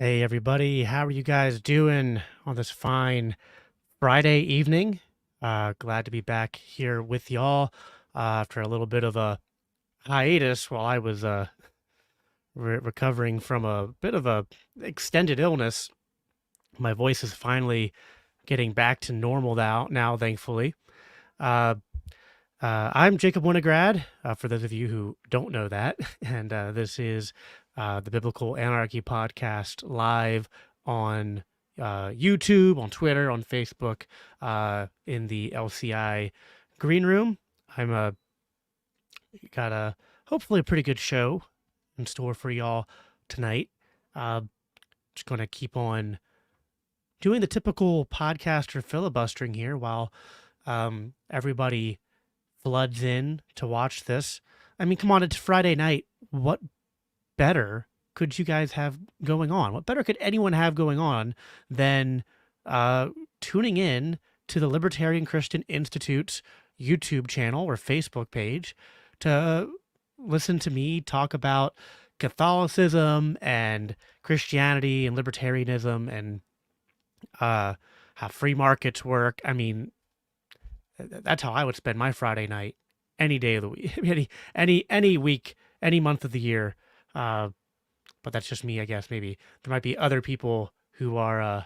Hey everybody, how are you guys doing on this fine Friday evening? Glad to be back here with y'all after a little bit of a hiatus while I was recovering from a bit of a extended illness. My voice is finally getting back to normal now, thankfully. Uh, I'm Jacob Winograd, for those of you who don't know that, and this is the Biblical Anarchy podcast live on YouTube, on Twitter, on Facebook, in the LCI Green Room. I'm got a hopefully a pretty good show in store for y'all tonight. Uh, just going to keep on doing the typical podcaster filibustering here while everybody floods in to watch this. I mean, come on, it's Friday night. What better could you guys have going on? What better could anyone have going on than tuning in to the Libertarian Christian Institute's YouTube channel or Facebook page to listen to me talk about Catholicism and Christianity and libertarianism and how free markets work. I mean, that's how I would spend my Friday night any day of the week, any week, any month of the year. But that's just me, I guess. Maybe there might be other people who are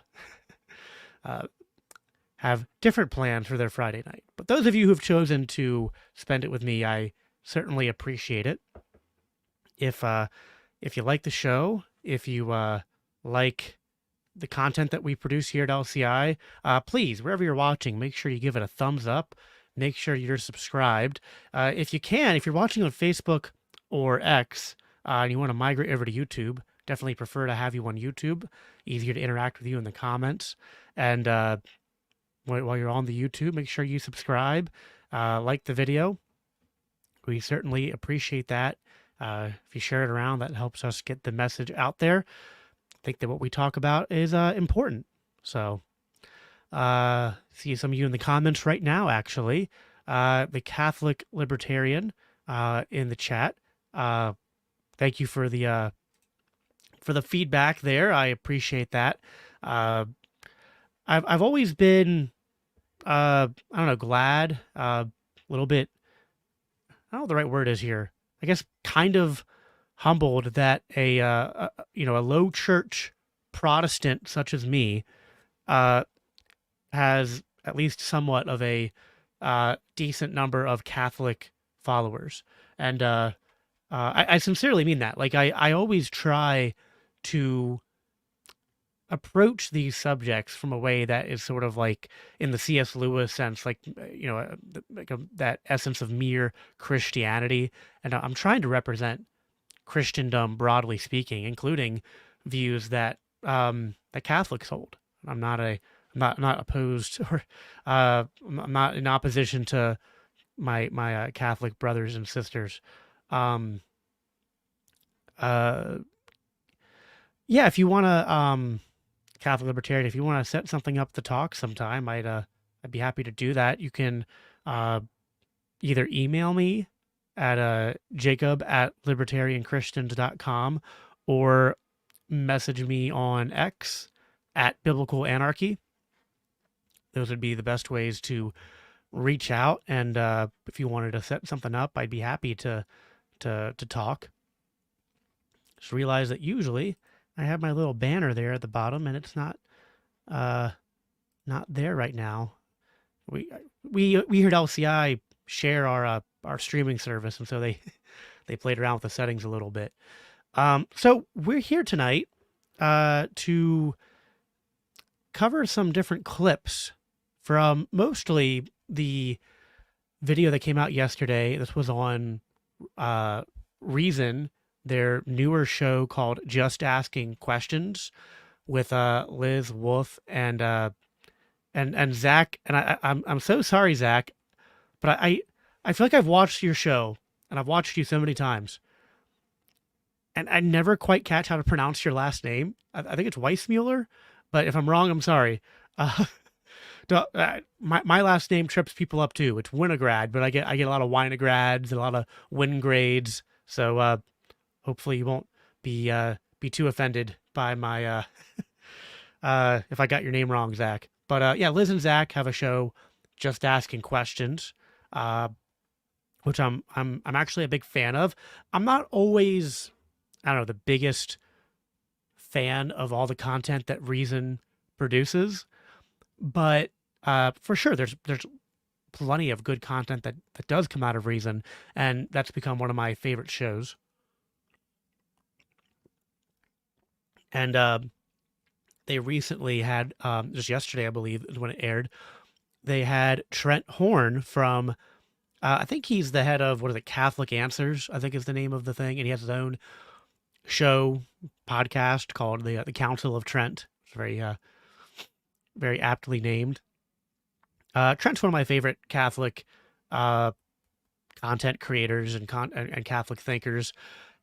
have different plans for their Friday night. But those of you who've chosen to spend it with me, I certainly appreciate it. If you like the show, if you like the content that we produce here at LCI, please, wherever you're watching, make sure you give it a thumbs up. Make sure you're subscribed. If you can, if you're watching on Facebook or X and you want to migrate over to YouTube, definitely prefer to have you on YouTube. Easier to interact with you in the comments. And while you're on the YouTube, make sure you subscribe, like the video. We certainly appreciate that. If you share it around, that helps us get the message out there. I think that what we talk about is important. So, see some of you in the comments right now, actually. The Catholic Libertarian in the chat. Thank you for the feedback there. I appreciate that. I've always been I don't know, glad, a little bit, I don't know what the right word is here. I guess kind of humbled that a low church Protestant such as me has at least somewhat of a decent number of Catholic followers. And I sincerely mean that. Like, I always try to approach these subjects from a way that is sort of like in the C.S. Lewis sense, like, that essence of mere Christianity. And I'm trying to represent Christendom broadly speaking, including views that that Catholics hold. I'm not opposed or I'm not in opposition to my Catholic brothers and sisters. Um, uh, yeah, if you want to Catholic Libertarian, if you want to set something up to talk sometime, I'd be happy to do that. You can either email me at jacob@libertarianchristians.com or message me on X at Biblical Anarchy. Those would be the best ways to reach out. And if you wanted to set something up, I'd be happy to talk. Just realize that usually I have my little banner there at the bottom, and it's not there right now. We here at LCI share our streaming service, and so they played around with the settings a little bit. So we're here tonight to cover some different clips from mostly the video that came out yesterday. This was on Reason, their newer show called Just Asking Questions with Liz Wolf and Zach. And I'm so sorry, Zach, but I feel like I've watched your show and I've watched you so many times, and I never quite catch how to pronounce your last name. I think it's Weissmuller, but if I'm wrong, I'm sorry. My last name trips people up too. It's Winograd, but I get a lot of Winograds and a lot of Wingrades. So hopefully you won't be too offended by my if I got your name wrong, Zach. But yeah, Liz and Zach have a show just asking questions, uh, which I'm actually a big fan of. I'm not always, I don't know, the biggest fan of all the content that Reason produces, but for sure, there's plenty of good content that does come out of Reason, and that's become one of my favorite shows. And they recently had just yesterday, I believe, is when it aired. They had Trent Horn from I think he's the head of what is it, Catholic Answers, I think is the name of the thing, and he has his own show podcast called the Council of Trent. It's very aptly named. Trent's one of my favorite Catholic uh, content creators and Catholic thinkers,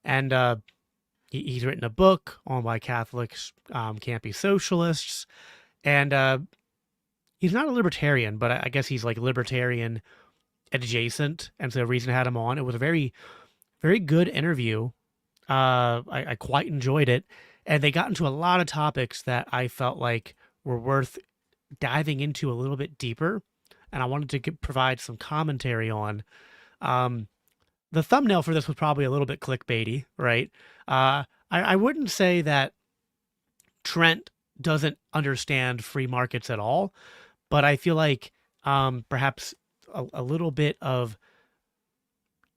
and he's written a book on why Catholics can't be socialists, and he's not a libertarian, but I guess he's like libertarian adjacent, and so the reason I had him on, it was a very good interview. I quite enjoyed it, and they got into a lot of topics that I felt like were worth diving into a little bit deeper, and I wanted to provide some commentary on. Um, the thumbnail for this was probably a little bit clickbaity, right? I wouldn't say that Trent doesn't understand free markets at all, but I feel like perhaps a little bit of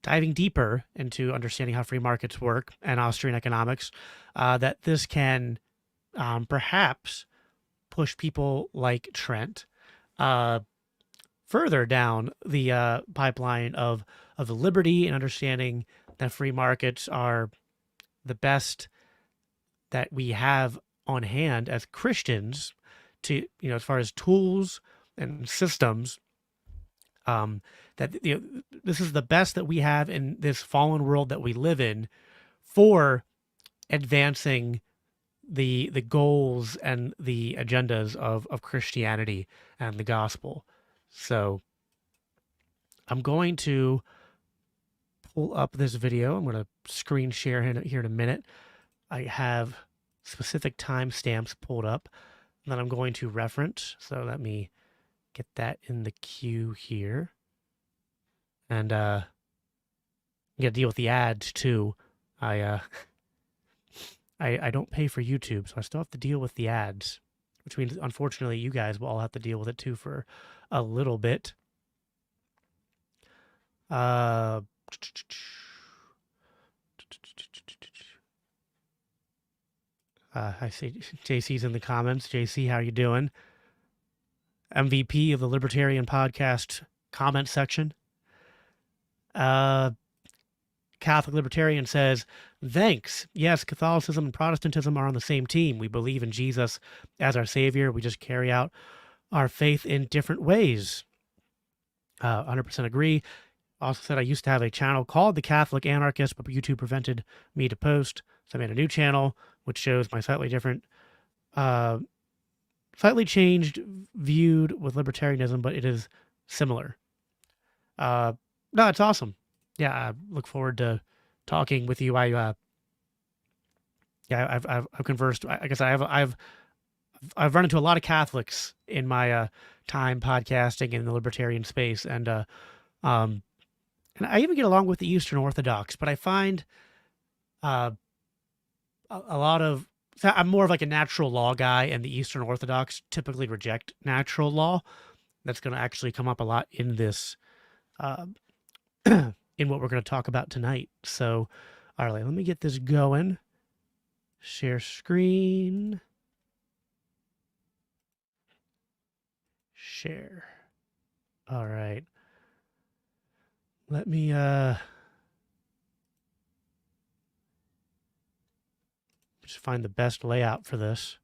diving deeper into understanding how free markets work and Austrian economics, that this can perhaps push people like Trent further down the pipeline of liberty and understanding that free markets are the best that we have on hand as Christians to, as far as tools and systems, that this is the best that we have in this fallen world that we live in for advancing the goals and the agendas of Christianity and the gospel. So I'm going to pull up this video. I'm going to screen share here in a minute. I have specific timestamps pulled up that I'm going to reference. So let me get that in the queue here. And you got to deal with the ads too. I don't pay for YouTube, so I still have to deal with the ads, which means unfortunately you guys will all have to deal with it too for a little bit. I see JC's in the comments. JC, how you doing? MVP of the Libertarian Podcast comment section. Catholic Libertarian says, thanks. Yes, Catholicism and Protestantism are on the same team. We believe in Jesus as our Savior. We just carry out our faith in different ways. 100% agree. Also said I used to have a channel called The Catholic Anarchist, but YouTube prevented me to post. So I made a new channel, which shows my slightly different, slightly changed, viewed with libertarianism, but it is similar. No, it's awesome. Yeah, I look forward to talking with you. I've conversed. I guess I've run into a lot of Catholics in my time podcasting in the libertarian space, and I even get along with the Eastern Orthodox. But I find a lot of I'm more of like a natural law guy, and the Eastern Orthodox typically reject natural law. That's going to actually come up a lot in this. In what we're going to talk about tonight. So, all right, let me get this going. Share screen. Share. All right. Let me just find the best layout for this.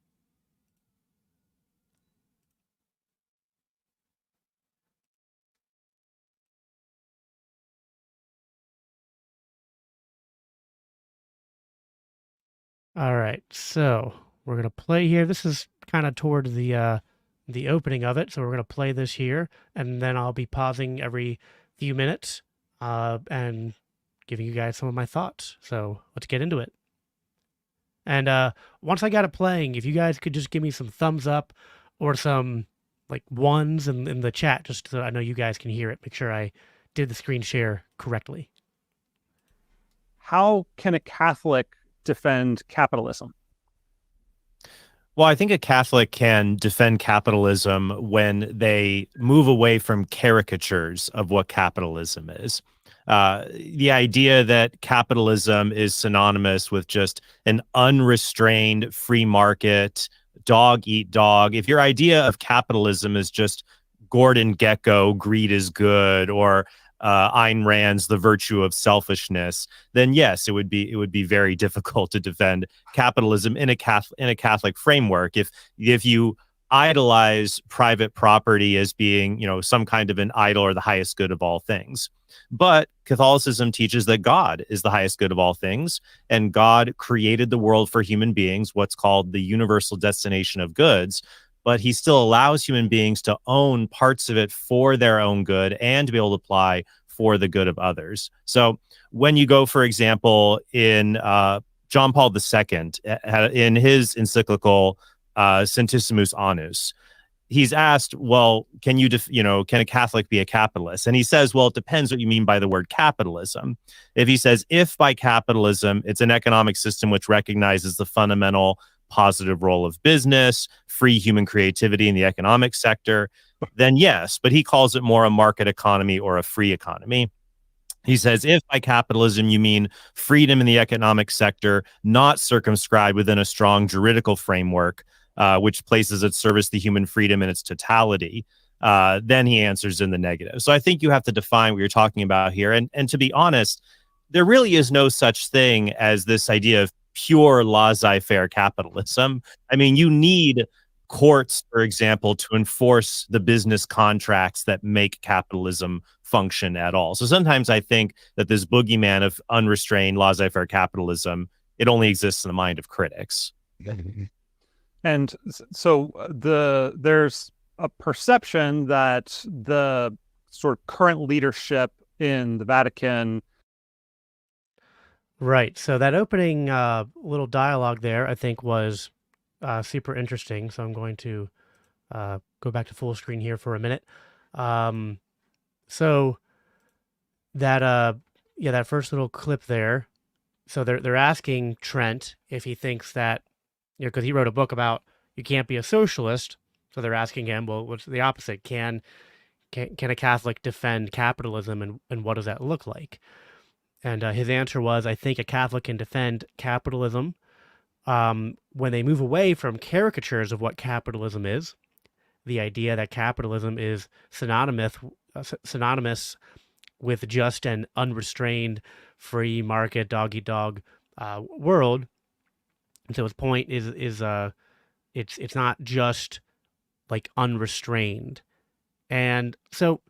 All right, so we're gonna play here. This is kind of toward the opening of it, so we're gonna play this here, and then I'll be pausing every few minutes and giving you guys some of my thoughts. So let's get into it. And once I got it playing, if you guys could just give me some thumbs up or some like ones in the chat, just so I know you guys can hear it. Make sure I did the screen share correctly. How can a Catholic defend capitalism? Well, I think a Catholic can defend capitalism when they move away from caricatures of what capitalism is. The idea that capitalism is synonymous with just an unrestrained free market, dog eat dog. If your idea of capitalism is just Gordon Gekko, greed is good, or Ayn Rand's The Virtue of Selfishness, then yes, it would be very difficult to defend capitalism in a Catholic framework. If you idolize private property as being, some kind of an idol or the highest good of all things. But Catholicism teaches that God is the highest good of all things, and God created the world for human beings, what's called the universal destination of goods. But he still allows human beings to own parts of it for their own good and to be able to apply for the good of others. So when you go, for example, in John Paul II, in his encyclical Centesimus Annus, he's asked, well, can a Catholic be a capitalist? And he says, well, it depends what you mean by the word capitalism. If by capitalism, it's an economic system which recognizes the fundamental positive role of business, free human creativity in the economic sector, then yes, but he calls it more a market economy or a free economy. He says, if by capitalism you mean freedom in the economic sector, not circumscribed within a strong juridical framework, which places at service the human freedom in its totality, then he answers in the negative. So I think you have to define what you're talking about here. And to be honest, there really is no such thing as this idea of pure laissez-faire capitalism. I mean, you need courts, for example, to enforce the business contracts that make capitalism function at all. So sometimes I think that this boogeyman of unrestrained laissez-faire capitalism, it only exists in the mind of critics. And so there's a perception that the sort of current leadership in the Vatican. Right. So that opening little dialogue there, I think, was super interesting. So I'm going to go back to full screen here for a minute. So that that first little clip there. So they're asking Trent if he thinks that, because he wrote a book about you can't be a socialist. So they're asking him, well, what's the opposite? Can a Catholic defend capitalism, and what does that look like? And his answer was, I think a Catholic can defend capitalism when they move away from caricatures of what capitalism is, the idea that capitalism is synonymous with just an unrestrained, free market, dog eat dog world. And so his point is it's not just like unrestrained. And so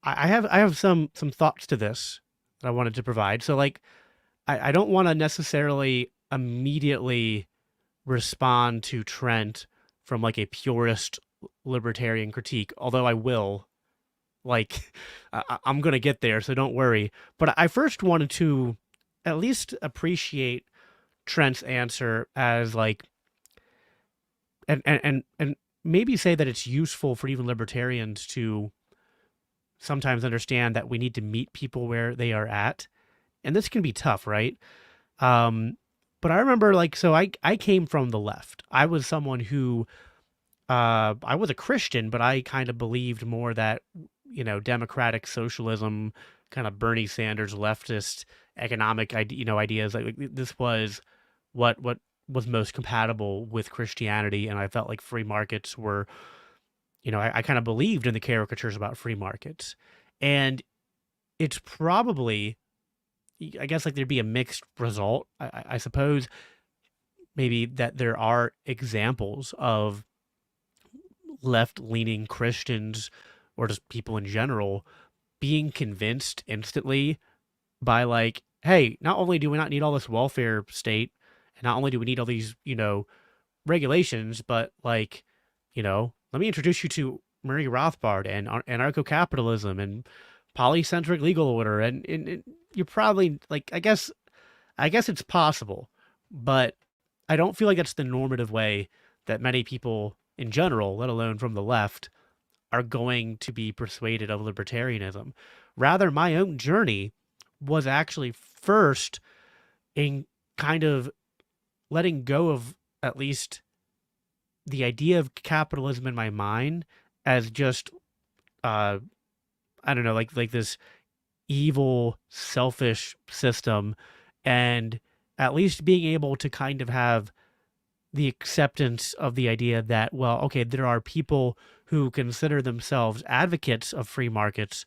I have some thoughts to this that I wanted to provide. So like I don't want to necessarily immediately respond to Trent from like a purist libertarian critique, although I will. Like I'm gonna get there, so don't worry. But I first wanted to at least appreciate Trent's answer as like, and maybe say that it's useful for even libertarians to sometimes understand that we need to meet people where they are at, and this can be tough, right? But I remember like, so I came from the left. I was someone who I was a Christian, but I kind of believed more that, democratic socialism, kind of Bernie Sanders leftist economic ideas, like this was what was most compatible with Christianity, and I felt like free markets were, I kind of believed in the caricatures about free markets. And it's probably, I guess, like there'd be a mixed result. I suppose maybe that there are examples of left-leaning Christians or just people in general being convinced instantly by like, hey, not only do we not need all this welfare state, and not only do we need all these, regulations, but like, let me introduce you to Murray Rothbard and anarcho-capitalism and polycentric legal order. And you're probably like, I guess it's possible, but I don't feel like that's the normative way that many people in general, let alone from the left, are going to be persuaded of libertarianism. Rather, my own journey was actually first in kind of letting go of at least the idea of capitalism in my mind as just uh I don't know, like this evil, selfish system, and at least being able to kind of have the acceptance of the idea that, well, okay, there are people who consider themselves advocates of free markets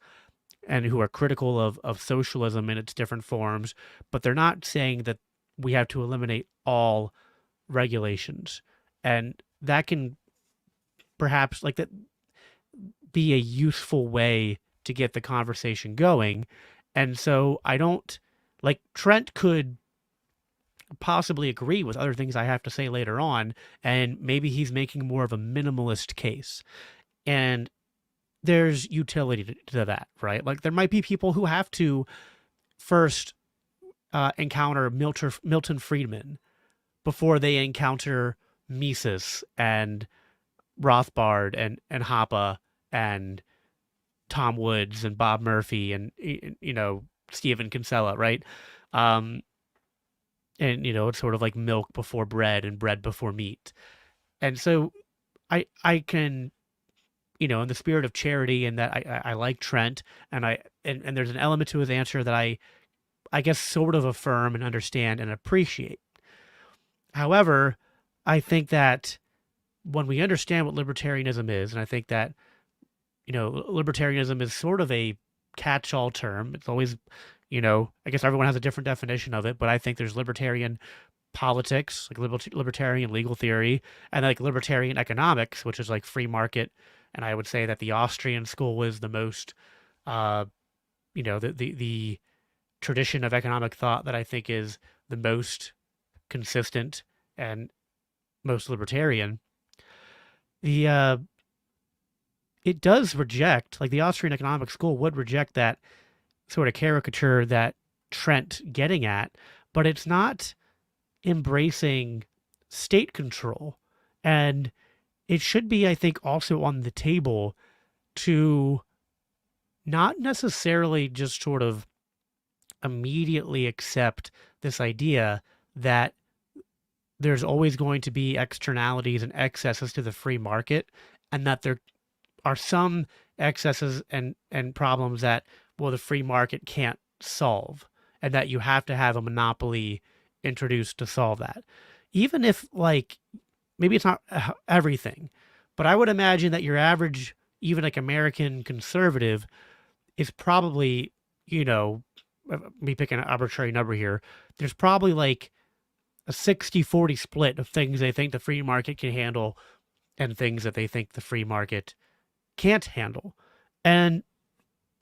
and who are critical of socialism in its different forms, but they're not saying that we have to eliminate all regulations. And that can perhaps like that be a useful way to get the conversation going. And so I don't like Trent could possibly agree with other things I have to say later on, and maybe he's making more of a minimalist case. And there's utility to that, right? Like there might be people who have to first encounter Milton Friedman before they encounter Mises and Rothbard and Hoppe and Tom Woods and Bob Murphy and Stephen Kinsella, right? Um, and it's sort of like milk before bread and bread before meat. And so I can, in the spirit of charity and that I like Trent and and there's an element to his answer that I guess sort of affirm and understand and appreciate. However, I think that when we understand what libertarianism is, and I think that, libertarianism is sort of a catch-all term. It's always, I guess everyone has a different definition of it, but I think there's libertarian politics, like libertarian legal theory, and like libertarian economics, which is like free market. And I would say that the Austrian school is the most, the tradition of economic thought that I think is the most consistent and most libertarian. The it does reject, like the Austrian economic school would reject that sort of caricature that Trent getting at, but it's not embracing state control. And it should be, I think, also on the table to not necessarily just sort of immediately accept this idea that there's always going to be externalities and excesses to the free market, and that there are some excesses and problems that, well, the free market can't solve, and that you have to have a monopoly introduced to solve that. Even if, like, maybe it's not everything, but I would imagine that your average, even like American conservative, is probably, me picking an arbitrary number here, there's probably like a 60-40 split of things they think the free market can handle and things that they think the free market can't handle. And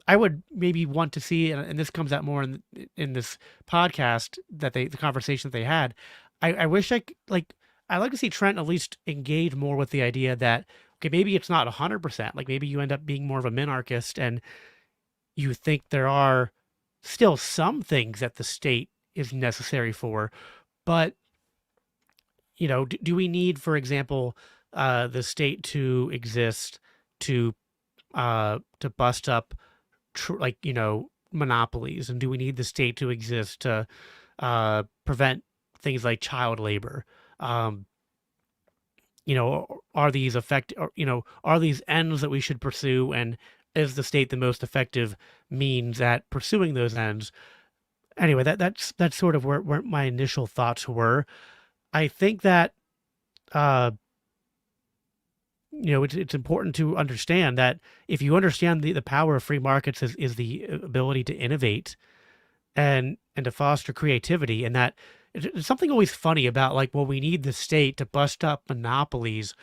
I would maybe want to see, and this comes out more in this podcast that the conversation that they had. I wish I'd like to see Trent at least engage more with the idea that, okay, maybe it's not 100%. Like maybe you end up being more of a minarchist and you think there are still some things that the state is necessary for, but do we need, for example, the state to exist to bust up monopolies, and do we need the state to exist to prevent things like child labor? Are these are these ends that we should pursue, and is the state the most effective means at pursuing those ends? Anyway, that's sort of where my initial thoughts were. I think that it's important to understand that if you understand the power of free markets is the ability to innovate and to foster creativity, and that it's something always funny about, like, well, we need the state to bust up monopolies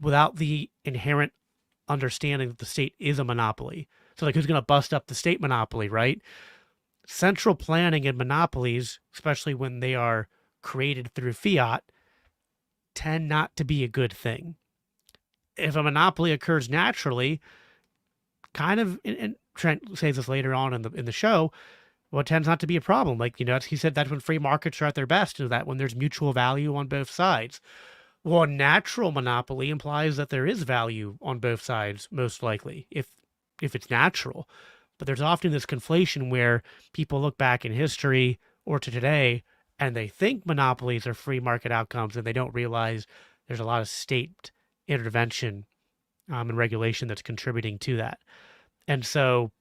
without the inherent understanding that the state is a monopoly. So like, who's going to bust up the state monopoly, right? Central planning and monopolies, especially when they are created through fiat, tend not to be a good thing. If a monopoly occurs naturally, kind of, and Trent says this later on in the show, well, it tends not to be a problem. Like, he said that's when free markets are at their best, is that when there's mutual value on both sides. Well, a natural monopoly implies that there is value on both sides, most likely, if it's natural. But there's often this conflation where people look back in history or to today and they think monopolies are free market outcomes, and they don't realize there's a lot of state intervention and regulation that's contributing to that. And so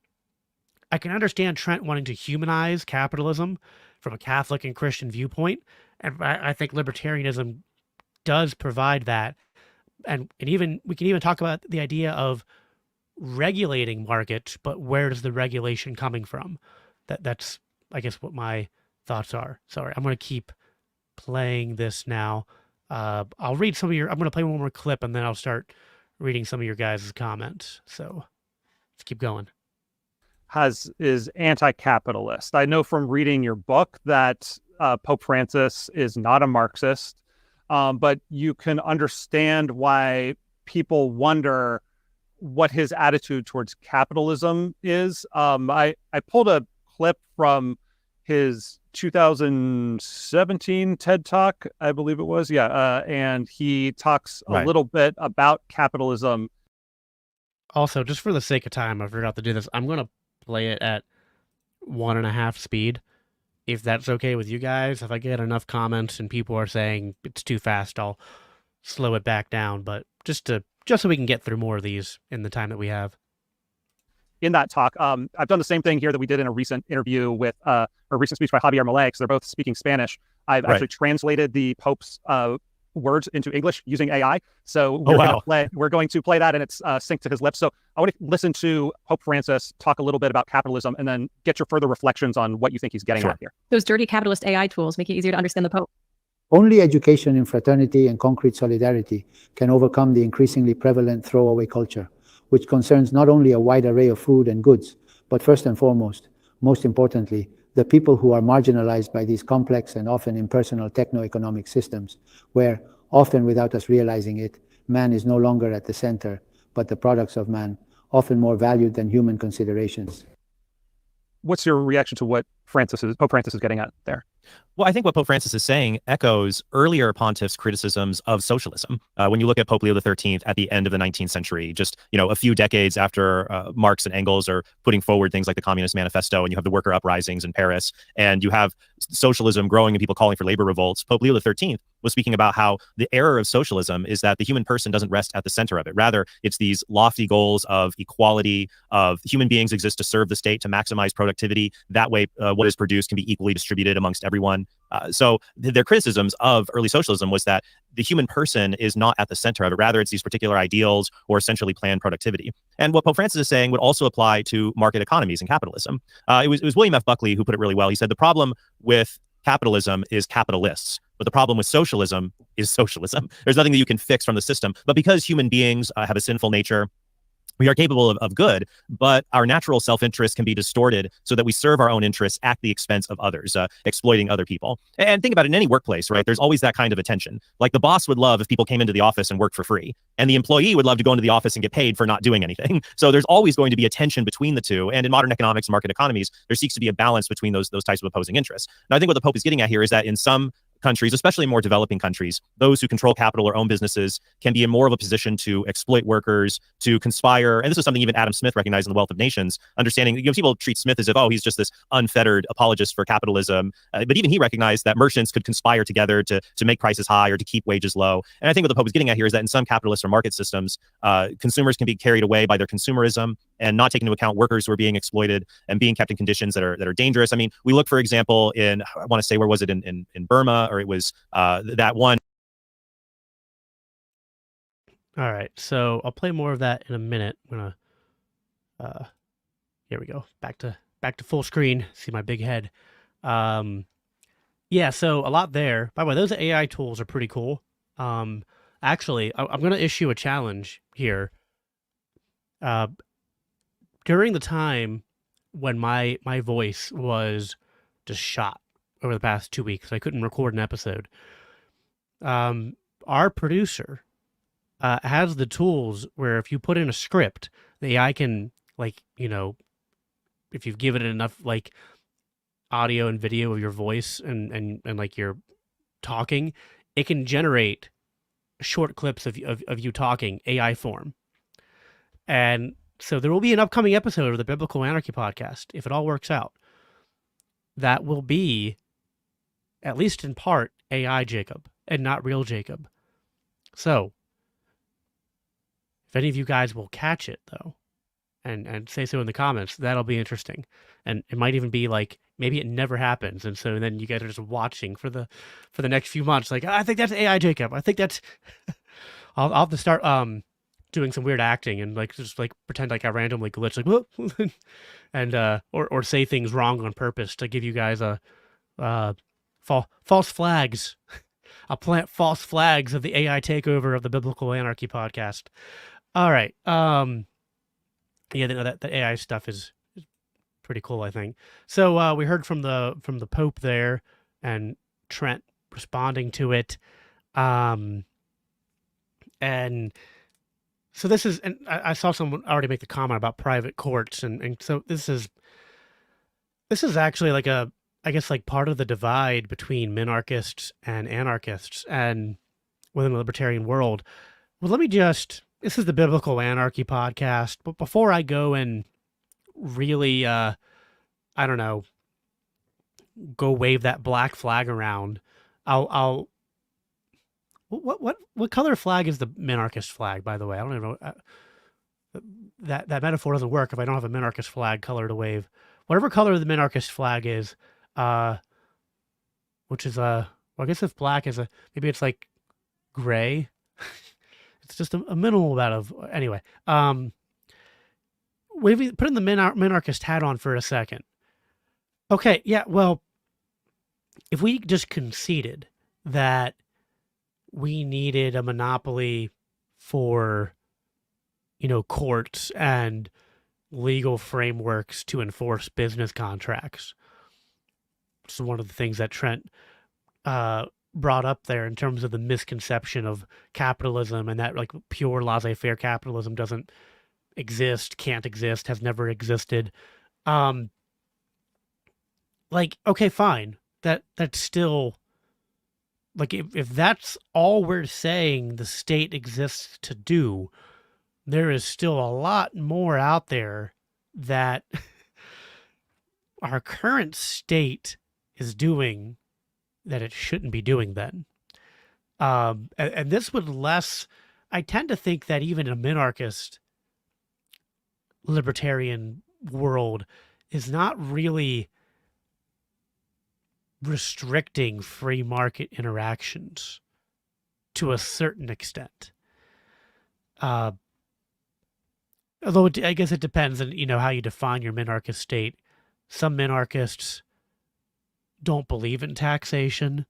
I can understand Trent wanting to humanize capitalism from a Catholic and Christian viewpoint. And I think libertarianism does provide that. And even we can even talk about the idea of regulating markets, but where does the regulation coming from? That's I guess what my thoughts are. Sorry, I'm going to keep playing this now. I'll read some of your. I'm going to play one more clip, and then I'll start reading some of your guys' comments. So let's keep going. Is anti-capitalist. I know from reading your book that Pope Francis is not a Marxist, but you can understand why people wonder what his attitude towards capitalism is. I pulled a clip from his 2017 TED Talk, I believe it was. Yeah. And he talks a little bit about capitalism. Also, just for the sake of time, I forgot to do this. I'm going to play it at 1.5 speed. If that's okay with you guys, if I get enough comments and people are saying it's too fast, I'll slow it back down. But just so we can get through more of these in the time that we have. In that talk, I've done the same thing here that we did in a recent interview with a recent speech by Javier Milei, because they're both speaking Spanish. I've actually translated the Pope's words into English using AI. So we're going to play that, and it's synced to his lips. So I want to listen to Pope Francis talk a little bit about capitalism, and then get your further reflections on what you think he's getting at here. Those dirty capitalist AI tools make it easier to understand the Pope. Only education in fraternity and concrete solidarity can overcome the increasingly prevalent throwaway culture, which concerns not only a wide array of food and goods, but first and foremost, most importantly, the people who are marginalized by these complex and often impersonal techno-economic systems, where, often without us realizing it, man is no longer at the center, but the products of man, often more valued than human considerations. What's your reaction to what Pope Francis is getting at there? Well, I think what Pope Francis is saying echoes earlier pontiffs' criticisms of socialism. When you look at Pope Leo XIII at the end of the 19th century, just a few decades after Marx and Engels are putting forward things like the Communist Manifesto, and you have the worker uprisings in Paris, and you have socialism growing and people calling for labor revolts, Pope Leo XIII was speaking about how the error of socialism is that the human person doesn't rest at the center of it. Rather, it's these lofty goals of equality, of human beings exist to serve the state, to maximize productivity. That way, what is produced can be equally distributed amongst everyone. So their criticisms of early socialism was that the human person is not at the center of it. Rather, it's these particular ideals or essentially planned productivity. And what Pope Francis is saying would also apply to market economies and capitalism. It was William F. Buckley who put it really well. He said the problem with capitalism is capitalists, but the problem with socialism is socialism. There's nothing that you can fix from the system. But because human beings have a sinful nature, we are capable of good, but our natural self-interest can be distorted so that we serve our own interests at the expense of others, exploiting other people. And think about it in any workplace, right? There's always that kind of a tension. Like the boss would love if people came into the office and worked for free, and the employee would love to go into the office and get paid for not doing anything. So there's always going to be a tension between the two. And in modern economics and market economies, there seeks to be a balance between those types of opposing interests. Now, I think what the Pope is getting at here is that in some countries, especially more developing countries, those who control capital or own businesses can be in more of a position to exploit workers, to conspire. And this is something even Adam Smith recognized in The Wealth of Nations, understanding, people treat Smith as if, he's just this unfettered apologist for capitalism. But even he recognized that merchants could conspire together to make prices high or to keep wages low. And I think what the Pope is getting at here is that in some capitalist or market systems, consumers can be carried away by their consumerism and not taking into account workers who are being exploited and being kept in conditions that are dangerous. I mean, we look, for example, I want to say, where was it, in Burma, or it was that one. All right, so I'll play more of that in a minute. I'm gonna, here we go, back to full screen. See my big head. Yeah, so a lot there. By the way, those AI tools are pretty cool. Actually, I'm gonna issue a challenge here. During the time when my voice was just shot over the past 2 weeks, I couldn't record an episode. Our producer has the tools where if you put in a script, the AI can, if you've given it enough, audio and video of your voice and like your talking, it can generate short clips of you talking, AI form. And so there will be an upcoming episode of the Biblical Anarchy podcast, if it all works out, that will be, at least in part, AI Jacob and not real Jacob. So if any of you guys will catch it, though, and say so in the comments, that'll be interesting. And it might even be like, maybe it never happens. And so then you guys are just watching for the next few months. Like, I think that's AI Jacob. I think that's, I'll have to start doing some weird acting and like, just like pretend like I randomly glitch, like, whoop, and, or say things wrong on purpose to give you guys false flags. I'll plant false flags of the AI takeover of the Biblical Anarchy podcast. All right. Yeah, that AI stuff is pretty cool, I think. So we heard from the Pope there, and Trent responding to it, and so this is, and I saw someone already make the comment about private courts, and so this is actually like I guess like part of the divide between minarchists and anarchists, and within the libertarian world. Well, this is the Biblical Anarchy podcast, but before I go and really, I don't know, go wave that black flag around, I'll what color flag is the minarchist flag, by the way? I don't even know. That metaphor doesn't work if I don't have a minarchist flag color to wave. Whatever color the minarchist flag is, which is well, I guess if black is maybe it's like gray. It's just a minimal amount of, anyway. Put in the minarchist hat on for a second. Okay, yeah, well, if we just conceded that we needed a monopoly for, courts and legal frameworks to enforce business contracts, which is one of the things that Trent brought up there in terms of the misconception of capitalism, and that like pure laissez-faire capitalism doesn't exist, can't exist, has never existed. Like, okay, fine. That's still like, if that's all we're saying the state exists to do, there is still a lot more out there that our current state is doing that it shouldn't be doing then. And this would I tend to think that even a minarchist libertarian world is not really restricting free market interactions to a certain extent. Although I guess it depends on, how you define your minarchist state. Some minarchists don't believe in taxation.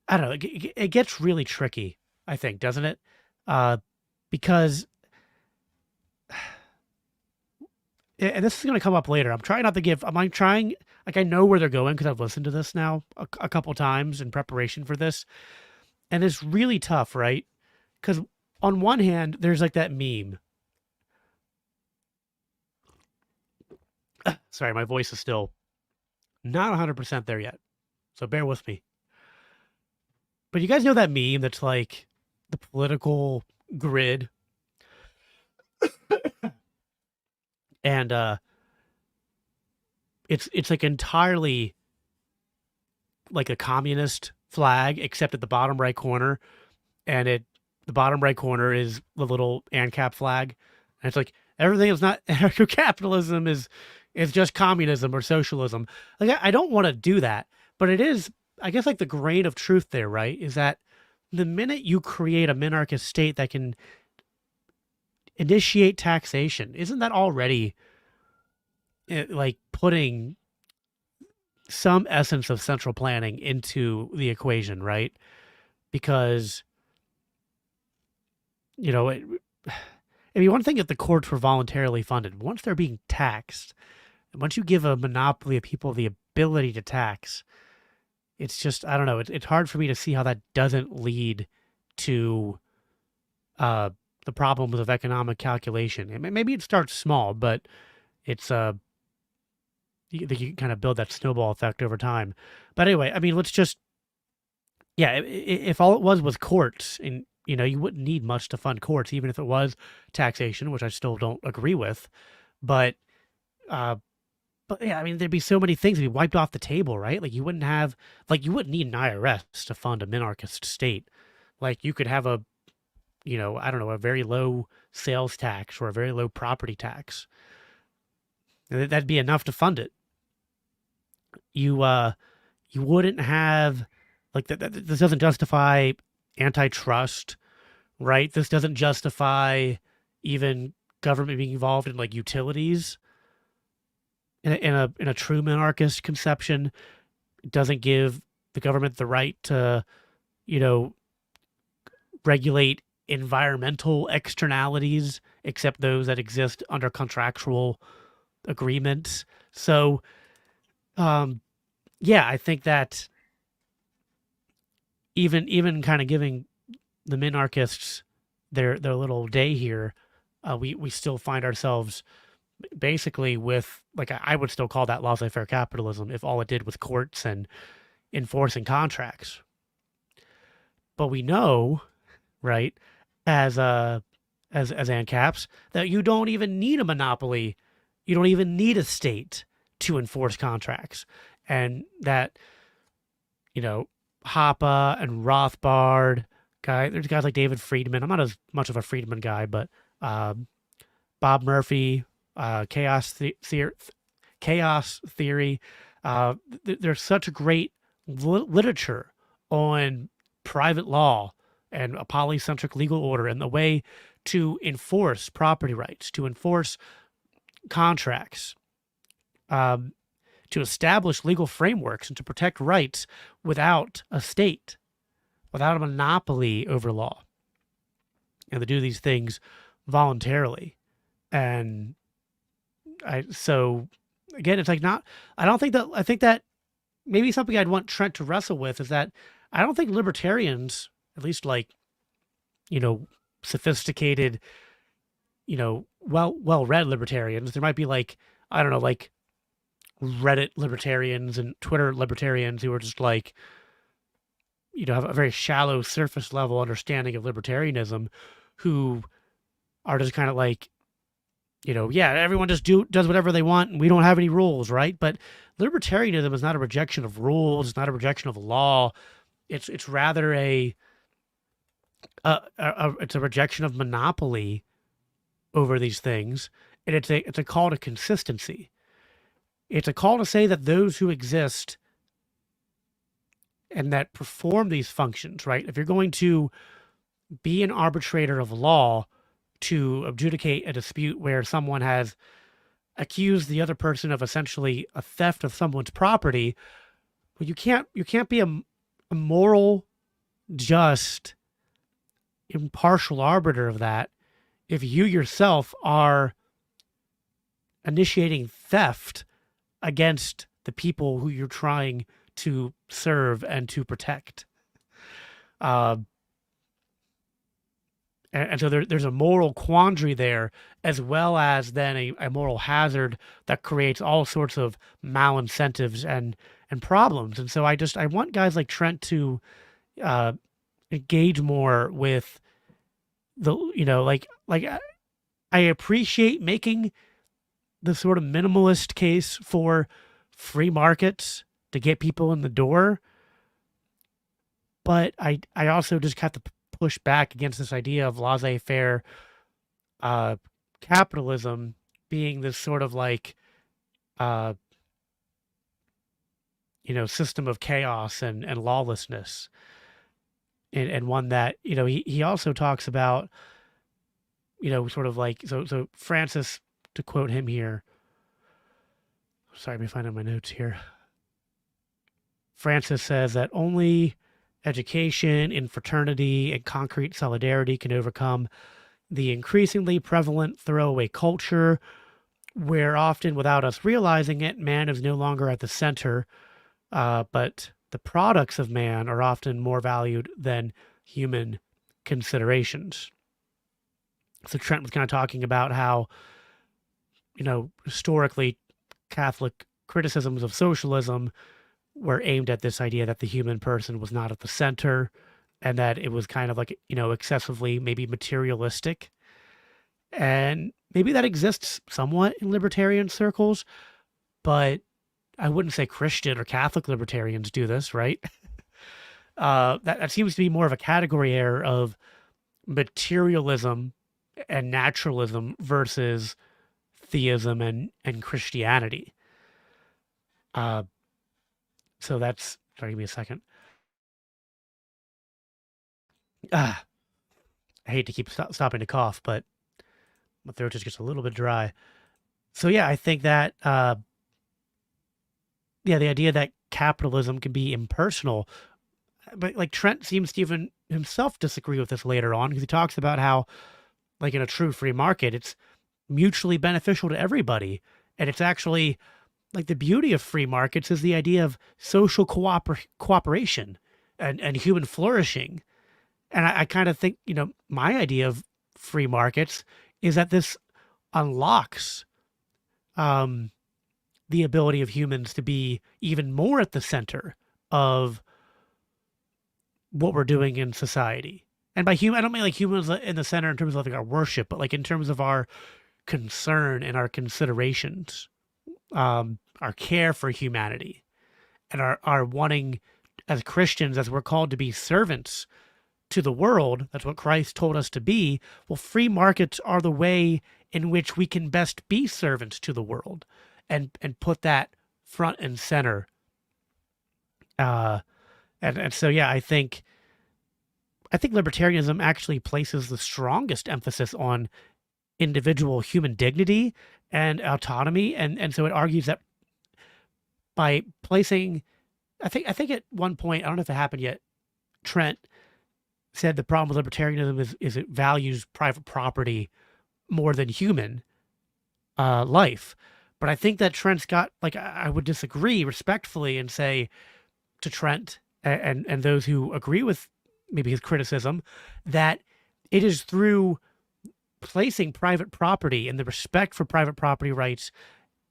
I don't know. It gets really tricky, I think, doesn't it? Because, and this is going to come up later. I'm trying not to give, I'm trying, like, I know where they're going because I've listened to this now a couple times in preparation for this. And it's really tough, right? Because on one hand, there's like that meme. Sorry, my voice is still not 100% there yet, so bear with me. But you guys know that meme that's like the political grid, and it's like entirely like a communist flag, except at the bottom right corner, and the bottom right corner is the little ANCAP flag, and it's like everything is not capitalism is just communism or socialism. Like, I don't want to do that, but it is, I guess, like the grain of truth there, right? Is that the minute you create a minarchist state that can initiate taxation, isn't that already like putting some essence of central planning into the equation, right? Because, if you want to think if the courts were voluntarily funded, once they're being taxed, once you give a monopoly of people the ability to tax, it's just, I don't know, it's hard for me to see how that doesn't lead to the problems of economic calculation. Maybe it starts small, but it's you kind of build that snowball effect over time. But anyway, I mean, let's just, yeah, if all it was courts, and you wouldn't need much to fund courts, even if it was taxation, which I still don't agree with. But uh, but yeah, I mean, there'd be so many things to be wiped off the table, right? Like you wouldn't need an IRS to fund a minarchist state. Like you could have I don't know, a very low sales tax or a very low property tax. And that'd be enough to fund it. You wouldn't have this doesn't justify antitrust, right? This doesn't justify even government being involved in like utilities. In a true minarchist conception, it doesn't give the government the right to, regulate environmental externalities except those that exist under contractual agreements. So, yeah, I think that even kind of giving the minarchists their little day here, we still find ourselves basically with, like, I would still call that laissez-faire capitalism if all it did was courts and enforcing contracts. But we know, right, as ANCAPs, that you don't even need a monopoly. You don't even need a state to enforce contracts. And that, Hoppe and Rothbard, there's guys like David Friedman. I'm not as much of a Friedman guy, but Bob Murphy, chaos theory. There's such great literature on private law and a polycentric legal order and the way to enforce property rights, to enforce contracts, to establish legal frameworks and to protect rights without a state, without a monopoly over law, and to do these things voluntarily. And so again, it's like I think that maybe something I'd want Trent to wrestle with is that I don't think libertarians, at least like, sophisticated, well-read libertarians, there might be like, I don't know, like Reddit libertarians and Twitter libertarians who are just like, have a very shallow surface level understanding of libertarianism, who are just kind of like, yeah, everyone just does whatever they want and we don't have any rules, right? But libertarianism is not a rejection of rules. It's not a rejection of law. It's rather it's a rejection of monopoly over these things. And it's a call to consistency. It's a call to say that those who exist and that perform these functions, right? If you're going to be an arbitrator of law to adjudicate a dispute where someone has accused the other person of essentially a theft of someone's property, well, you can't be a moral, just, impartial arbiter of that if you yourself are initiating theft against the people who you're trying to serve and to protect. And so there's a moral quandary there, as well as then a moral hazard that creates all sorts of malincentives and problems. And so I want guys like Trent to engage more with the, I appreciate making the sort of minimalist case for free markets to get people in the door. But I also just have to push back against this idea of laissez-faire capitalism being this sort of like, system of chaos and lawlessness. And one that, he also talks about, sort of like, so Francis, to quote him here, sorry, let me find out my notes here. Francis says that only education and fraternity and concrete solidarity can overcome the increasingly prevalent throwaway culture where often, without us realizing it, man is no longer at the center, but the products of man are often more valued than human considerations. So Trent was kind of talking about how, historically, Catholic criticisms of socialism were aimed at this idea that the human person was not at the center and that it was kind of like, excessively maybe materialistic. And maybe that exists somewhat in libertarian circles, but I wouldn't say Christian or Catholic libertarians do this, right? That seems to be more of a category error of materialism and naturalism versus theism and Christianity. So that's, sorry, give me a second. I hate to keep stopping to cough, but my throat just gets a little bit dry. So yeah, I think that, the idea that capitalism can be impersonal, but like Trent seems to even himself disagree with this later on, because he talks about how, like in a true free market, it's mutually beneficial to everybody. And it's actually like the beauty of free markets is the idea of social cooperation and human flourishing. And I kind of think, my idea of free markets is that this unlocks the ability of humans to be even more at the center of what we're doing in society. And by human, I don't mean like humans in the center in terms of like our worship, but like in terms of our concern and our considerations, our care for humanity, and our wanting as Christians, as we're called to be servants to the world. That's what Christ told us to be. Well, free markets are the way in which we can best be servants to the world and put that front and center. And so, yeah, I think libertarianism actually places the strongest emphasis on individual human dignity and autonomy. And so it argues that by placing, I think at one point, I don't know if it happened yet, Trent said the problem with libertarianism is it values private property more than human life. But I think that Trent's got, like, I would disagree respectfully and say to Trent and those who agree with maybe his criticism, that it is through placing private property and the respect for private property rights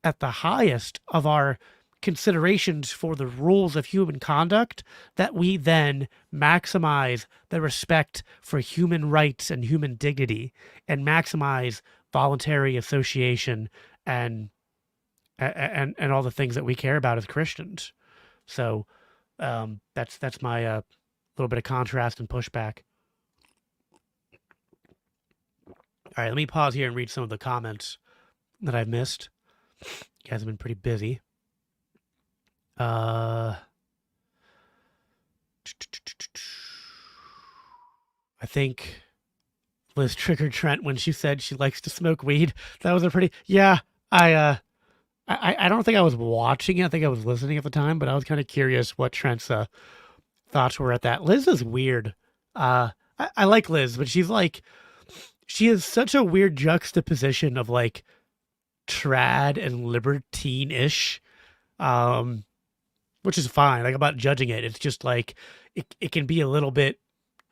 at the highest of our considerations for the rules of human conduct that we then maximize the respect for human rights and human dignity and maximize voluntary association and all the things that we care about as Christians. So that's my little bit of contrast and pushback. All right, let me pause here and read some of the comments that I've missed. You guys have been pretty busy. I think Liz triggered Trent when she said she likes to smoke weed. That was a pretty, yeah, I don't think I was watching it. I think I was listening at the time, but I was kind of curious what Trent's thoughts were at that. Liz is weird. I like Liz, but she is such a weird juxtaposition of like trad and libertine-ish, which is fine. Like, I'm not judging it. It's just like, it can be a little bit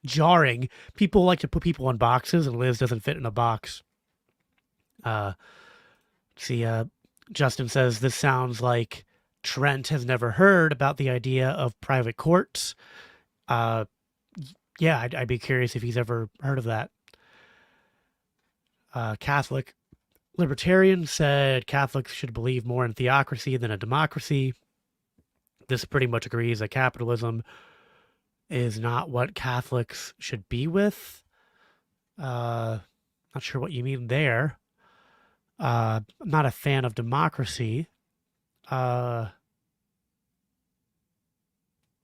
jarring. People like to put people in boxes, and Liz doesn't fit in a box. Justin says, this sounds like Trent has never heard about the idea of private courts. Yeah, I'd be curious if he's ever heard of that. Catholic libertarian said Catholics should believe more in theocracy than a democracy. This pretty much agrees that capitalism is not what Catholics should be with. Not sure what you mean there. I'm not a fan of democracy. Well,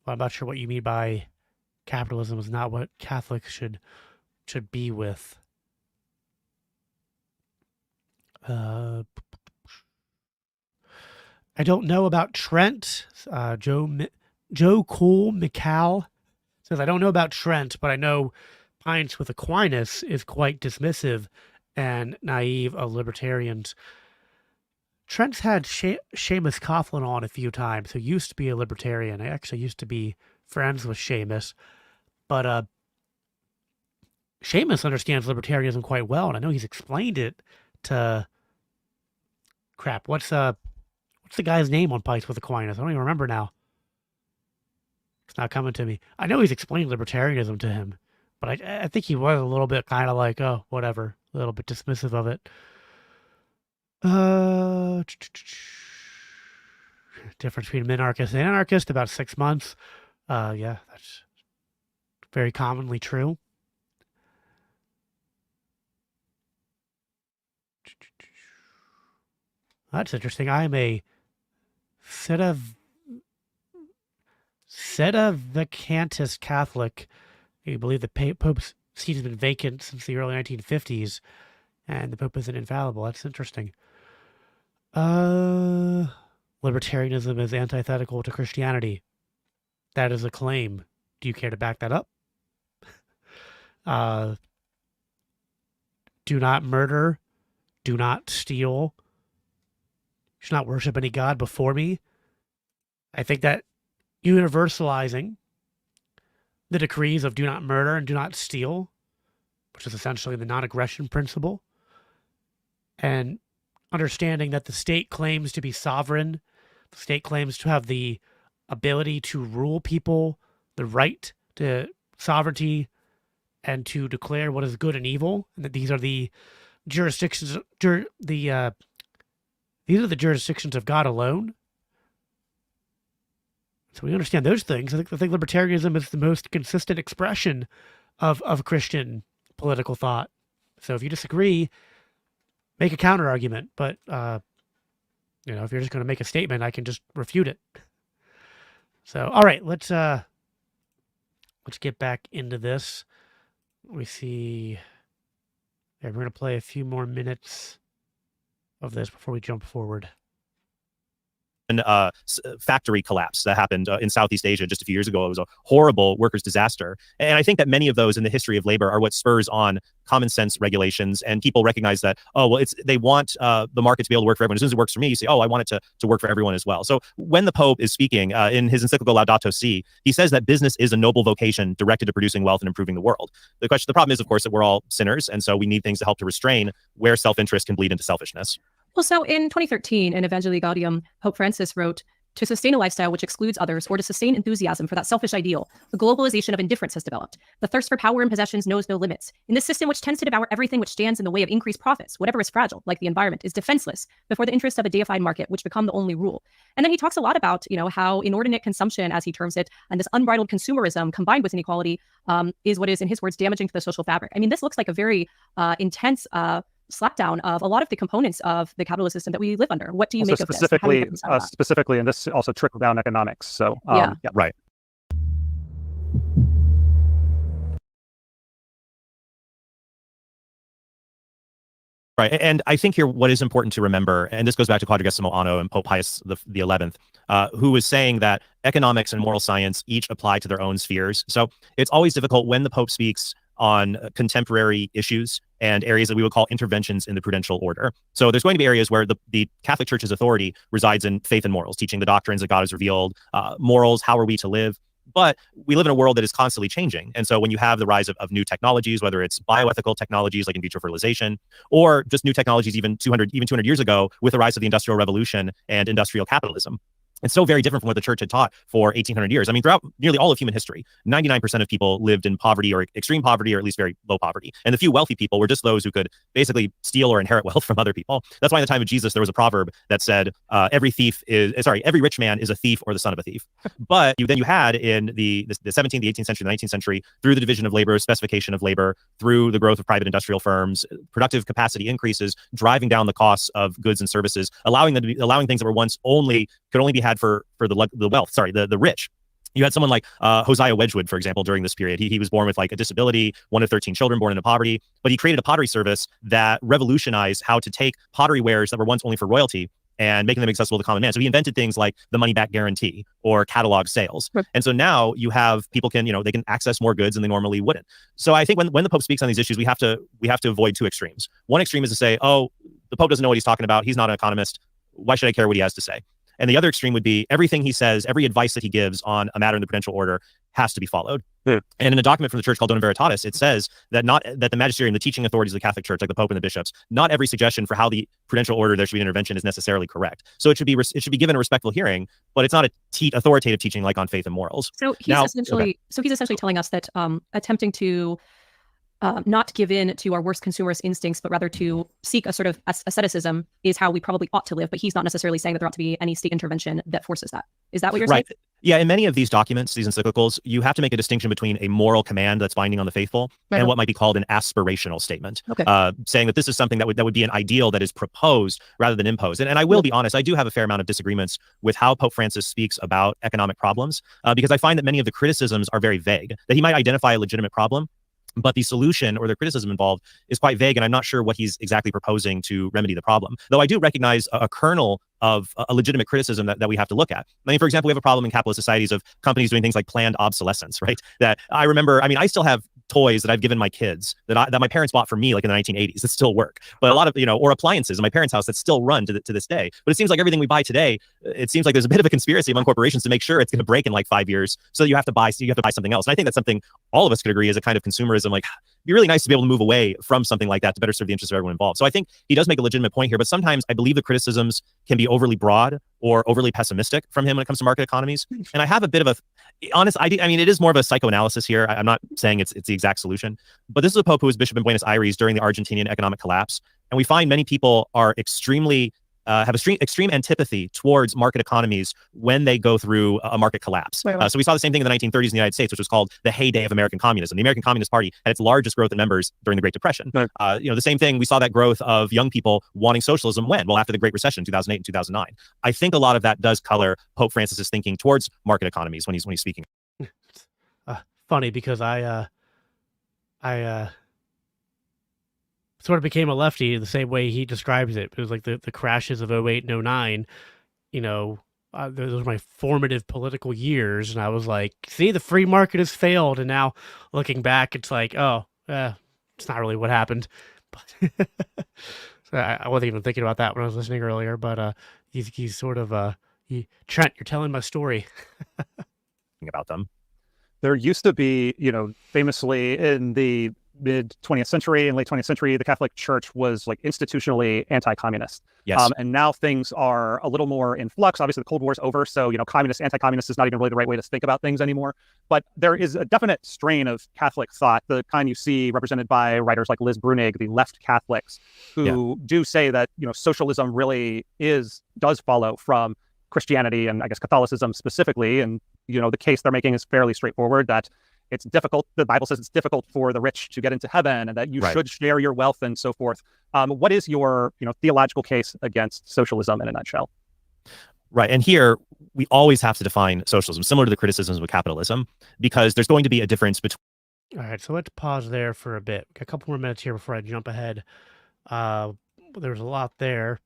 I'm not sure what you mean by capitalism is not what Catholics should be with. I don't know about Trent. Joe Cool McCall says, I don't know about Trent, but I know Pints with Aquinas is quite dismissive and naive of libertarians. Trent's had Seamus Coughlin on a few times, who used to be a libertarian. I actually used to be friends with Seamus, but Seamus understands libertarianism quite well, and I know he's explained it to what's What's the guy's name on Pikes with Aquinas? I don't even remember now. It's not coming to me. I know he's explained libertarianism to him, but I think he was a little bit kind of like, oh, whatever, a little bit dismissive of it. Difference between minarchist and anarchist, about 6 months. Yeah, that's very commonly true. That's interesting. I am a sedevacantist Catholic. I believe the Pope's seat has been vacant since the early 1950s, and the Pope isn't infallible. That's interesting. Libertarianism is antithetical to Christianity. That is a claim. Do you care to back that up? Do not murder. Do not steal. You should not worship any god before me. I think that universalizing the decrees of do not murder and do not steal, which is essentially the non-aggression principle, and understanding that the state claims to be sovereign, the state claims to have the ability to rule people, the right to sovereignty, and to declare what is good and evil, and that these are the jurisdictions, these are the jurisdictions of God alone. So we understand those things. I think libertarianism is the most consistent expression of Christian political thought. So if you disagree, make a counter argument. But if you're just going to make a statement, I can just refute it. So all right, let's get back into this. We see. Yeah, we're going to play a few more minutes of this before we jump forward. Factory collapse that happened in Southeast Asia just a few years ago. It was a horrible workers' disaster. And I think that many of those in the history of labor are what spurs on common sense regulations, and people recognize that, they want the market to be able to work for everyone. As soon as it works for me, you say, I want it to work for everyone as well. So when the Pope is speaking in his encyclical Laudato Si, he says that business is a noble vocation directed to producing wealth and improving the world. The problem is, of course, that we're all sinners, and so we need things to help to restrain where self-interest can bleed into selfishness. Well, so in 2013, in Evangelii Gaudium, Pope Francis wrote, "To sustain a lifestyle which excludes others or to sustain enthusiasm for that selfish ideal, the globalization of indifference has developed. The thirst for power and possessions knows no limits. In this system which tends to devour everything which stands in the way of increased profits, whatever is fragile, like the environment, is defenseless before the interests of a deified market, which become the only rule." And then he talks a lot about, how inordinate consumption, as he terms it, and this unbridled consumerism combined with inequality is what is, in his words, damaging to the social fabric. I mean, this looks like a very intense slapdown of a lot of the components of the capitalist system that we live under. What do you make of this? Specifically, and this also trickle down economics. So, yeah, right. Right. And I think here what is important to remember, and this goes back to Quadragesimo Anno and Pope Pius the 11th, who was saying that economics and moral science each apply to their own spheres. So it's always difficult when the Pope speaks on contemporary issues and areas that we would call interventions in the prudential order. So there's going to be areas where the Catholic Church's authority resides in faith and morals, teaching the doctrines that God has revealed, morals, how are we to live? But we live in a world that is constantly changing. And so when you have the rise of new technologies, whether it's bioethical technologies like in vitro fertilization, or just new technologies even 200 years ago with the rise of the Industrial Revolution and industrial capitalism, it's so very different from what the church had taught for 1800 years. I mean, throughout nearly all of human history, 99% of people lived in poverty or extreme poverty or at least very low poverty. And the few wealthy people were just those who could basically steal or inherit wealth from other people. That's why in the time of Jesus, there was a proverb that said, every rich man is a thief or the son of a thief. But you had in the 17th, the 18th century, the 19th century, through the division of labor, specification of labor, through the growth of private industrial firms, productive capacity increases, driving down the costs of goods and services, allowing things that were once could only be had for the rich. You had someone like Hosea Wedgwood, for example, during this period. He was born with like a disability, one of 13 children born into poverty, but he created a pottery service that revolutionized how to take pottery wares that were once only for royalty and making them accessible to common man. So he invented things like the money-back guarantee or catalog sales. Right. And so now you have people they can access more goods than they normally wouldn't. So I think when the Pope speaks on these issues, we have to avoid two extremes. One extreme is to say, the Pope doesn't know what he's talking about. He's not an economist. Why should I care what he has to say? And the other extreme would be everything he says, every advice that he gives on a matter in the prudential order has to be followed. And in a document from the church called Dona Veritatis, it says that the magisterium and the teaching authorities of the Catholic Church, like the Pope and the bishops, not every suggestion for how the prudential order there should be an intervention is necessarily correct. So it should be given a respectful hearing, but it's not a authoritative teaching like on faith and morals. So he's essentially telling us that attempting to not give in to our worst consumerist instincts, but rather to seek a sort of asceticism is how we probably ought to live. But he's not necessarily saying that there ought to be any state intervention that forces that. Is that what you're saying? Yeah, in many of these documents, these encyclicals, you have to make a distinction between a moral command that's binding on the faithful and what might be called an aspirational statement, saying that this is something that would be an ideal that is proposed rather than imposed. And I will be honest, I do have a fair amount of disagreements with how Pope Francis speaks about economic problems, because I find that many of the criticisms are very vague, that he might identify a legitimate problem, but the solution or the criticism involved is quite vague, and I'm not sure what he's exactly proposing to remedy the problem. Though I do recognize a kernel of a legitimate criticism that we have to look at. I mean, for example, we have a problem in capitalist societies of companies doing things like planned obsolescence, right? That I remember, I still have toys that I've given my kids that my parents bought for me like in the 1980s that still work. But a lot of, or appliances in my parents' house that still run to this day. But it seems like everything we buy today, it seems like there's a bit of a conspiracy among corporations to make sure it's going to break in like 5 years. So you have to buy something else. And I think that's something all of us could agree is a kind of consumerism. Like, it'd be really nice to be able to move away from something like that to better serve the interests of everyone involved. So I think he does make a legitimate point here, but sometimes I believe the criticisms can be overly broad or overly pessimistic from him when it comes to market economies. And I have a bit of it is more of a psychoanalysis here. I'm not saying it's the exact solution, but this is a pope who was bishop in Buenos Aires during the Argentinian economic collapse. And we find many people are have extreme antipathy towards market economies when they go through a market collapse. So we saw the same thing in the 1930s in the United States, which was called the heyday of American communism. The American Communist Party had its largest growth in members during the Great Depression. The same thing, we saw that growth of young people wanting socialism when? Well, after the Great Recession, 2008 and 2009. I think a lot of that does color Pope Francis's thinking towards market economies when he's speaking. Funny because I sort of became a lefty the same way he describes it. It was like the crashes of 08 and 09, those were my formative political years. And I was like, see, the free market has failed. And now looking back, it's like, it's not really what happened. But so I wasn't even thinking about that when I was listening earlier, but he's sort of, Trent, you're telling my story. About them. There used to be, famously in the mid 20th century and late 20th century, the Catholic Church was like institutionally anti-communist. Yes. And now things are a little more in flux. Obviously, the Cold War is over, so communist, anti-communist is not even really the right way to think about things anymore. But there is a definite strain of Catholic thought, the kind you see represented by writers like Liz Brunig, the left Catholics, who do say that socialism really does follow from Christianity and I guess Catholicism specifically. And the case they're making is fairly straightforward, that it's difficult. The Bible says it's difficult for the rich to get into heaven and that you should share your wealth and so forth. What is your theological case against socialism in a nutshell? Right. And here we always have to define socialism, similar to the criticisms of capitalism, because there's going to be a difference between. All right. So let's pause there for a bit. Got a couple more minutes here before I jump ahead. There's a lot there.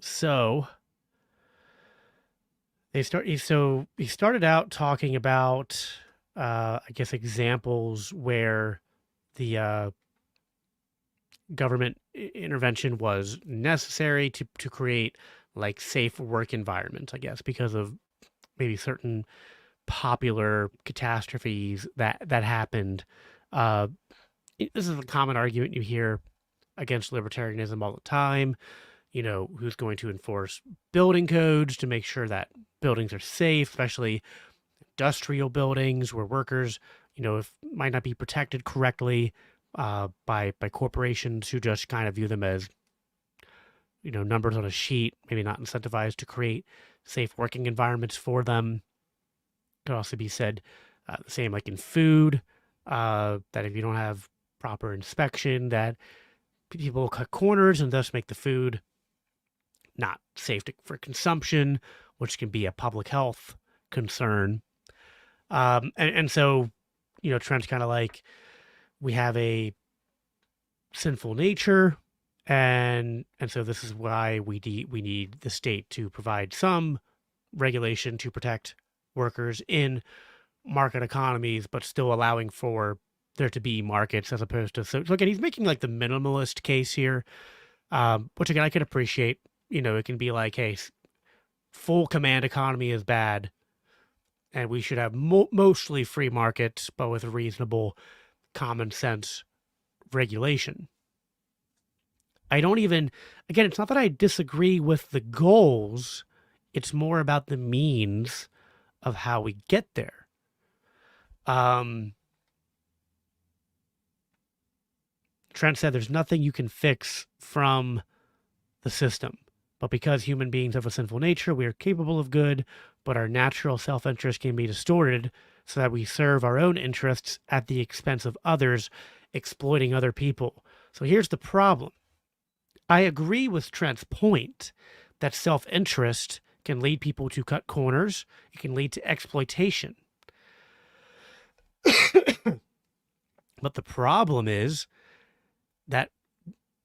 So he started out talking about I guess examples where the government intervention was necessary to create like safe work environments, I guess, because of maybe certain popular catastrophes that happened. This is a common argument you hear against libertarianism all the time. Who's going to enforce building codes to make sure that buildings are safe, especially industrial buildings where workers, might not be protected correctly by corporations who just kind of view them as, numbers on a sheet, maybe not incentivized to create safe working environments for them. Could also be said the same like in food, that if you don't have proper inspection, that people will cut corners and thus make the food not safe for consumption, which can be a public health concern. And so, Trent's kind of like, we have a sinful nature, and so this is why we need the state to provide some regulation to protect workers in market economies, but still allowing for there to be markets as opposed to. So again, he's making like the minimalist case here, which again I could appreciate. It can be like, hey, full command economy is bad. and we should have mostly free markets, but with reasonable common sense regulation. I don't even, again, it's not that I disagree with the goals, it's more about the means of how we get there. Trent said there's nothing you can fix from the system, but because human beings have a sinful nature, we are capable of good, but our natural self-interest can be distorted so that we serve our own interests at the expense of others, exploiting other people. So here's the problem. I agree with Trent's point that self-interest can lead people to cut corners. It can lead to exploitation. But the problem is that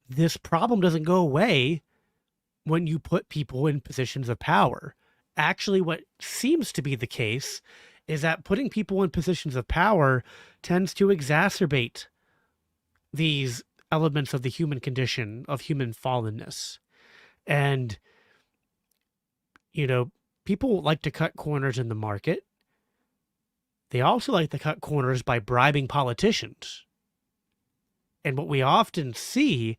this problem doesn't go away when you put people in positions of power. Actually, what seems to be the case is that putting people in positions of power tends to exacerbate these elements of the human condition, of human fallenness. And, you know, people like to cut corners in the market. They also like to cut corners by bribing politicians. And what we often see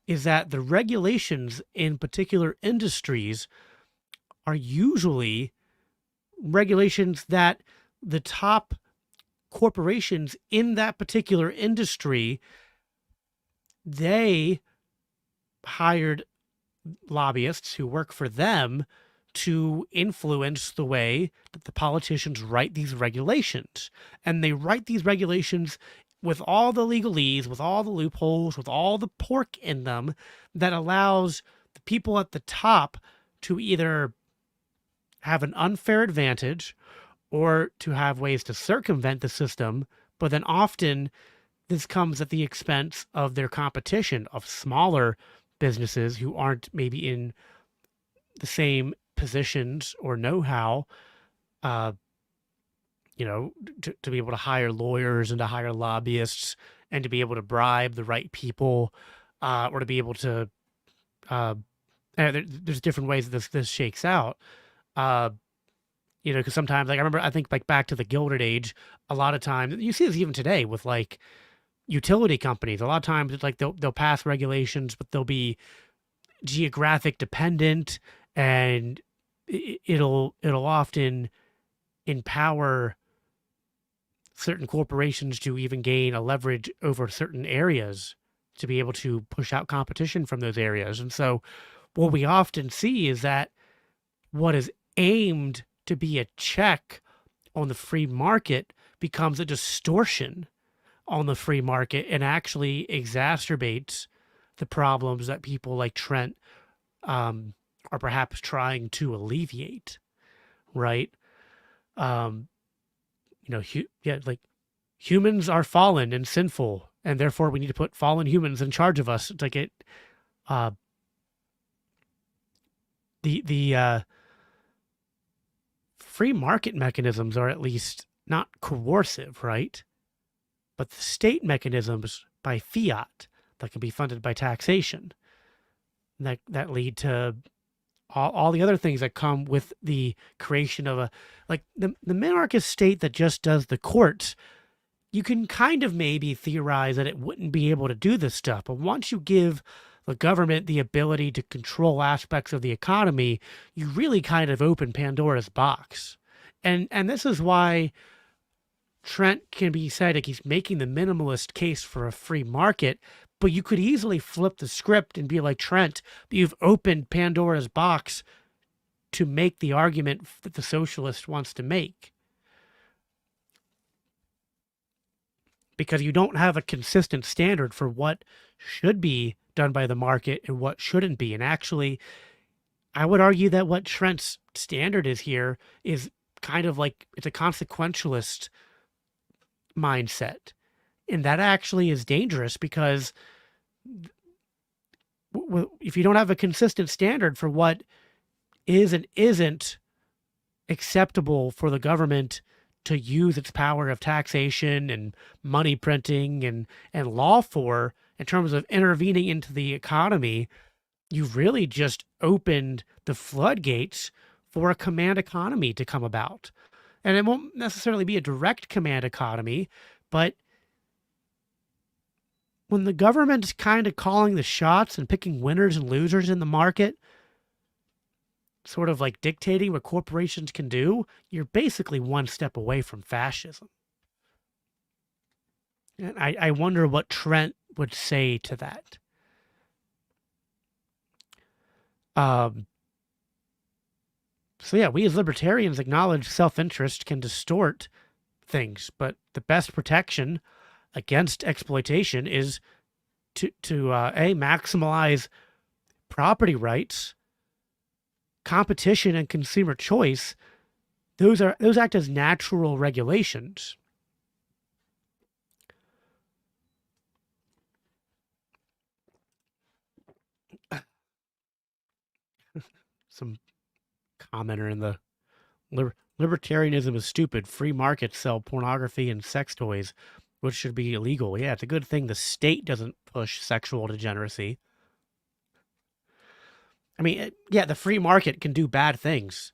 is that the regulations in particular industries are usually regulations that the top corporations in that particular industry, they hired lobbyists who work for them to influence the way that the politicians write these regulations. And they write these regulations with all the legalese, with all the loopholes, with all the pork in them that allows the people at the top to either have an unfair advantage or to have ways to circumvent the system. But then often this comes at the expense of their competition, of smaller businesses who aren't maybe in the same positions or know-how, you know, to be able to hire lawyers and to hire lobbyists and to be able to bribe the right people, or to be able to, there's different ways that this shakes out. You know, because sometimes, like, I think like back to the Gilded Age, a lot of times, you see this even today with like utility companies. A lot of times it's like they'll pass regulations, but they'll be geographic dependent, and it'll often empower certain corporations to even gain a leverage over certain areas to be able to push out competition from those areas. And so what we often see is that what is aimed to be a check on the free market becomes a distortion on the free market and actually exacerbates the problems that people like Trent are perhaps trying to alleviate, right? You know, like humans are fallen and sinful, and therefore we need to put fallen humans in charge of us. It's like the free market mechanisms are at least not coercive, right? But the state mechanisms by fiat that can be funded by taxation that lead to all the other things that come with the creation of like the minarchist state that just does the courts. You can kind of maybe theorize that it wouldn't be able to do this stuff, but once you give the government the ability to control aspects of the economy, you really kind of open Pandora's box. And this is why Trent can be said like he's making the minimalist case for a free market, but you could easily flip the script and be like, Trent, you've opened Pandora's box to make the argument that the socialist wants to make. Because you don't have a consistent standard for what should be done by the market and what shouldn't be. And actually, I would argue that what Trent's standard is here is kind of like, it's a consequentialist mindset. And that actually is dangerous because if you don't have a consistent standard for what is and isn't acceptable for the government to use its power of taxation and money printing and law for in terms of intervening into the economy, you've really just opened the floodgates for a command economy to come about. And it won't necessarily be a direct command economy, but when the government's kind of calling the shots and picking winners and losers in the market, sort of like dictating what corporations can do, you're basically one step away from fascism. And I wonder what Trent would say to that. So yeah, we as libertarians acknowledge self-interest can distort things, but the best protection against exploitation is to maximize property rights, competition, and consumer choice. Those act as natural regulations. Some commenter in the libertarianism is stupid. Free markets sell pornography and sex toys, which should be illegal. Yeah, it's a good thing the state doesn't push sexual degeneracy. I mean, yeah, the free market can do bad things.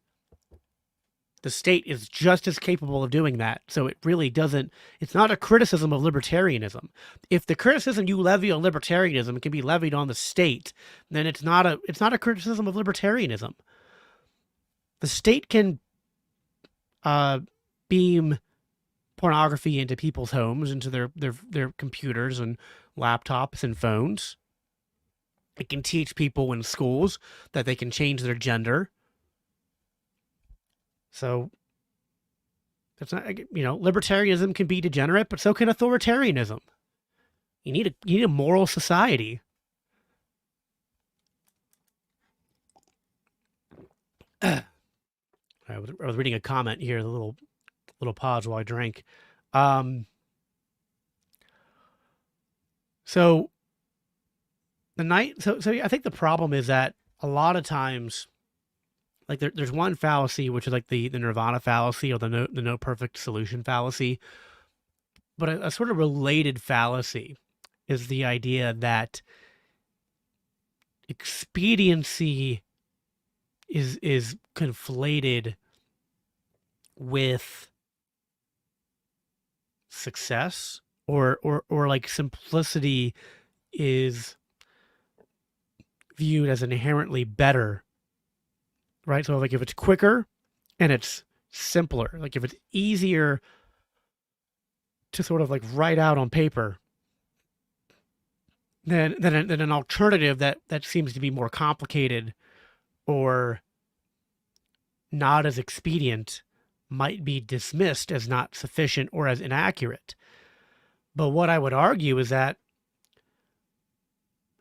The state is just as capable of doing that. So it really doesn't, it's not a criticism of libertarianism. If the criticism you levy on libertarianism can be levied on the state, then it's not a criticism of libertarianism. The state can beam pornography into people's homes, into their computers and laptops and phones. It can teach people in schools that they can change their gender. So that's not, libertarianism can be degenerate, but so can authoritarianism. You need a moral society. I was reading a comment here, the little pause while I drank. So I think the problem is that a lot of times, like there's one fallacy, which is like the nirvana fallacy, or the no perfect solution fallacy. But a sort of related fallacy is the idea that expediency is conflated with success, or like simplicity is viewed as inherently better, right? So like if it's quicker and it's simpler, like if it's easier to sort of like write out on paper than an alternative that seems to be more complicated or not as expedient, might be dismissed as not sufficient or as inaccurate. But what I would argue is that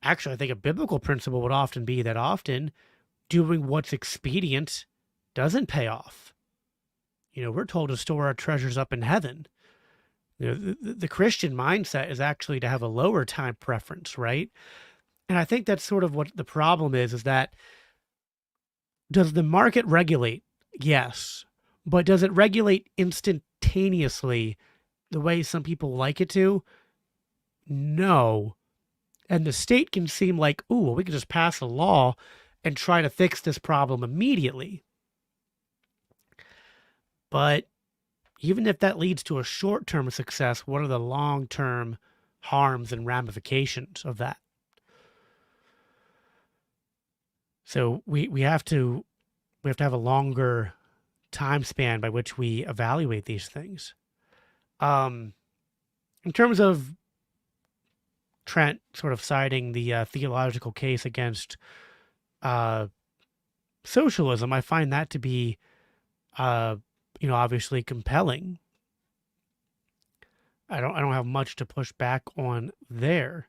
actually I think a biblical principle would often be that often doing what's expedient doesn't pay off. We're told to store our treasures up in heaven. The Christian mindset is actually to have a lower time preference, right? And I think that's sort of what the problem is that does the market regulate? Yes. But does it regulate instantaneously the way some people like it to? No. And the state can seem like, ooh, well, we can just pass a law and try to fix this problem immediately. But even if that leads to a short-term success, what are the long-term harms and ramifications of that? So we have to have a longer time span by which we evaluate these things. In terms of Trent sort of citing the theological case against socialism, I find that to be, obviously compelling. I don't have much to push back on there.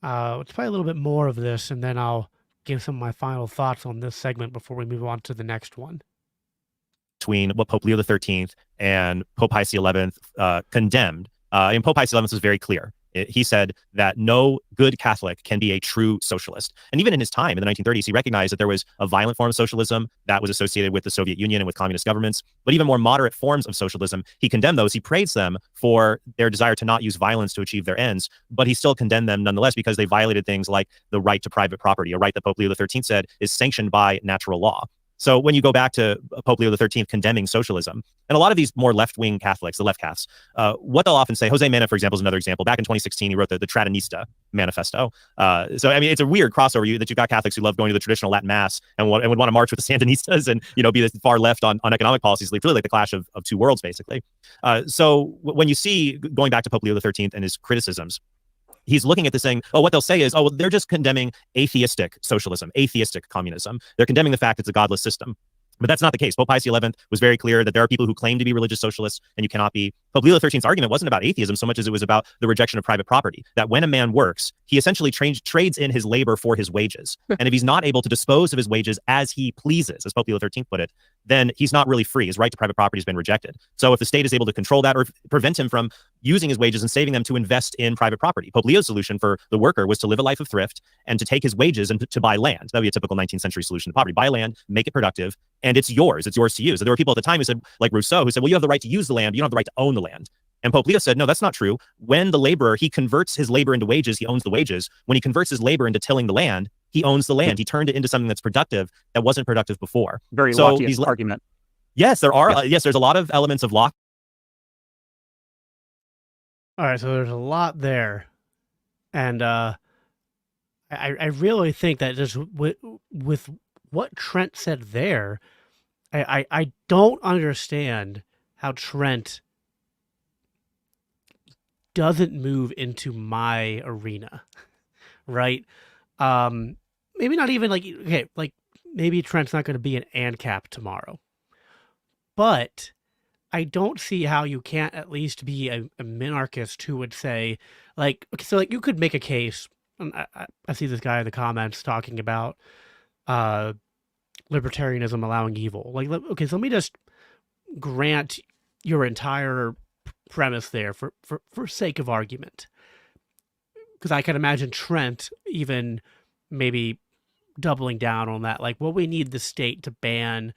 Let's play a little bit more of this, and then I'll give some of my final thoughts on this segment before we move on to the next one. Between what Pope Leo XIII and Pope Pius XI condemned, and Pope Pius XI was very clear. He said that no good Catholic can be a true socialist. And even in his time, in the 1930s, he recognized that there was a violent form of socialism that was associated with the Soviet Union and with communist governments, but even more moderate forms of socialism. He condemned those. He praised them for their desire to not use violence to achieve their ends, but he still condemned them nonetheless because they violated things like the right to private property, a right that Pope Leo XIII said is sanctioned by natural law. So when you go back to Pope Leo XIII condemning socialism, and a lot of these more left-wing Catholics, the left Caths, what they'll often say, Jose Mena, for example, is another example. Back in 2016, he wrote the Tradanista Manifesto. So, I mean, it's a weird crossover that you've got Catholics who love going to the traditional Latin Mass and would want to march with the Sandinistas and, be the far left on economic policies. It's really like the clash of two worlds, basically. So when you see, going back to Pope Leo XIII and his criticisms, he's looking at this saying, what they'll say is, well, they're just condemning atheistic socialism, atheistic communism. They're condemning the fact it's a godless system. But that's not the case. Pope Pius XI was very clear that there are people who claim to be religious socialists and you cannot be. Pope Leo XIII's argument wasn't about atheism so much as it was about the rejection of private property, that when a man works, he essentially trades in his labor for his wages. And if he's not able to dispose of his wages as he pleases, as Pope Leo XIII put it, then he's not really free. His right to private property has been rejected. So if the state is able to control that or prevent him from using his wages and saving them to invest in private property, Pope Leo's solution for the worker was to live a life of thrift and to take his wages and to buy land. That would be a typical 19th century solution to poverty. Buy land, make it productive, and it's yours. It's yours to use. So there were people at the time who said, like Rousseau, who said, well, you have the right to use the land, but you don't have the right to own the land. And Pope Leo said, no, that's not true. When the laborer, he converts his labor into wages, he owns the wages. When he converts his labor into tilling the land, he owns the land. He turned it into something that's productive that wasn't productive before. Very Lockean argument. Yes, there are. Yes, there's a lot of elements of Locke. All right, so there's a lot there. And I really think that just with what Trent said there, I don't understand how Trent doesn't move into my arena, right? Maybe not even like, okay, like maybe Trent's not going to be an ANCAP tomorrow, but I don't see how you can't at least be a minarchist who would say, like, okay, so like you could make a case. I see this guy in the comments talking about libertarianism allowing evil. Like, okay, so let me just grant your entire premise there for sake of argument, because I can imagine Trent even maybe doubling down on that. Like, well, we need the state to ban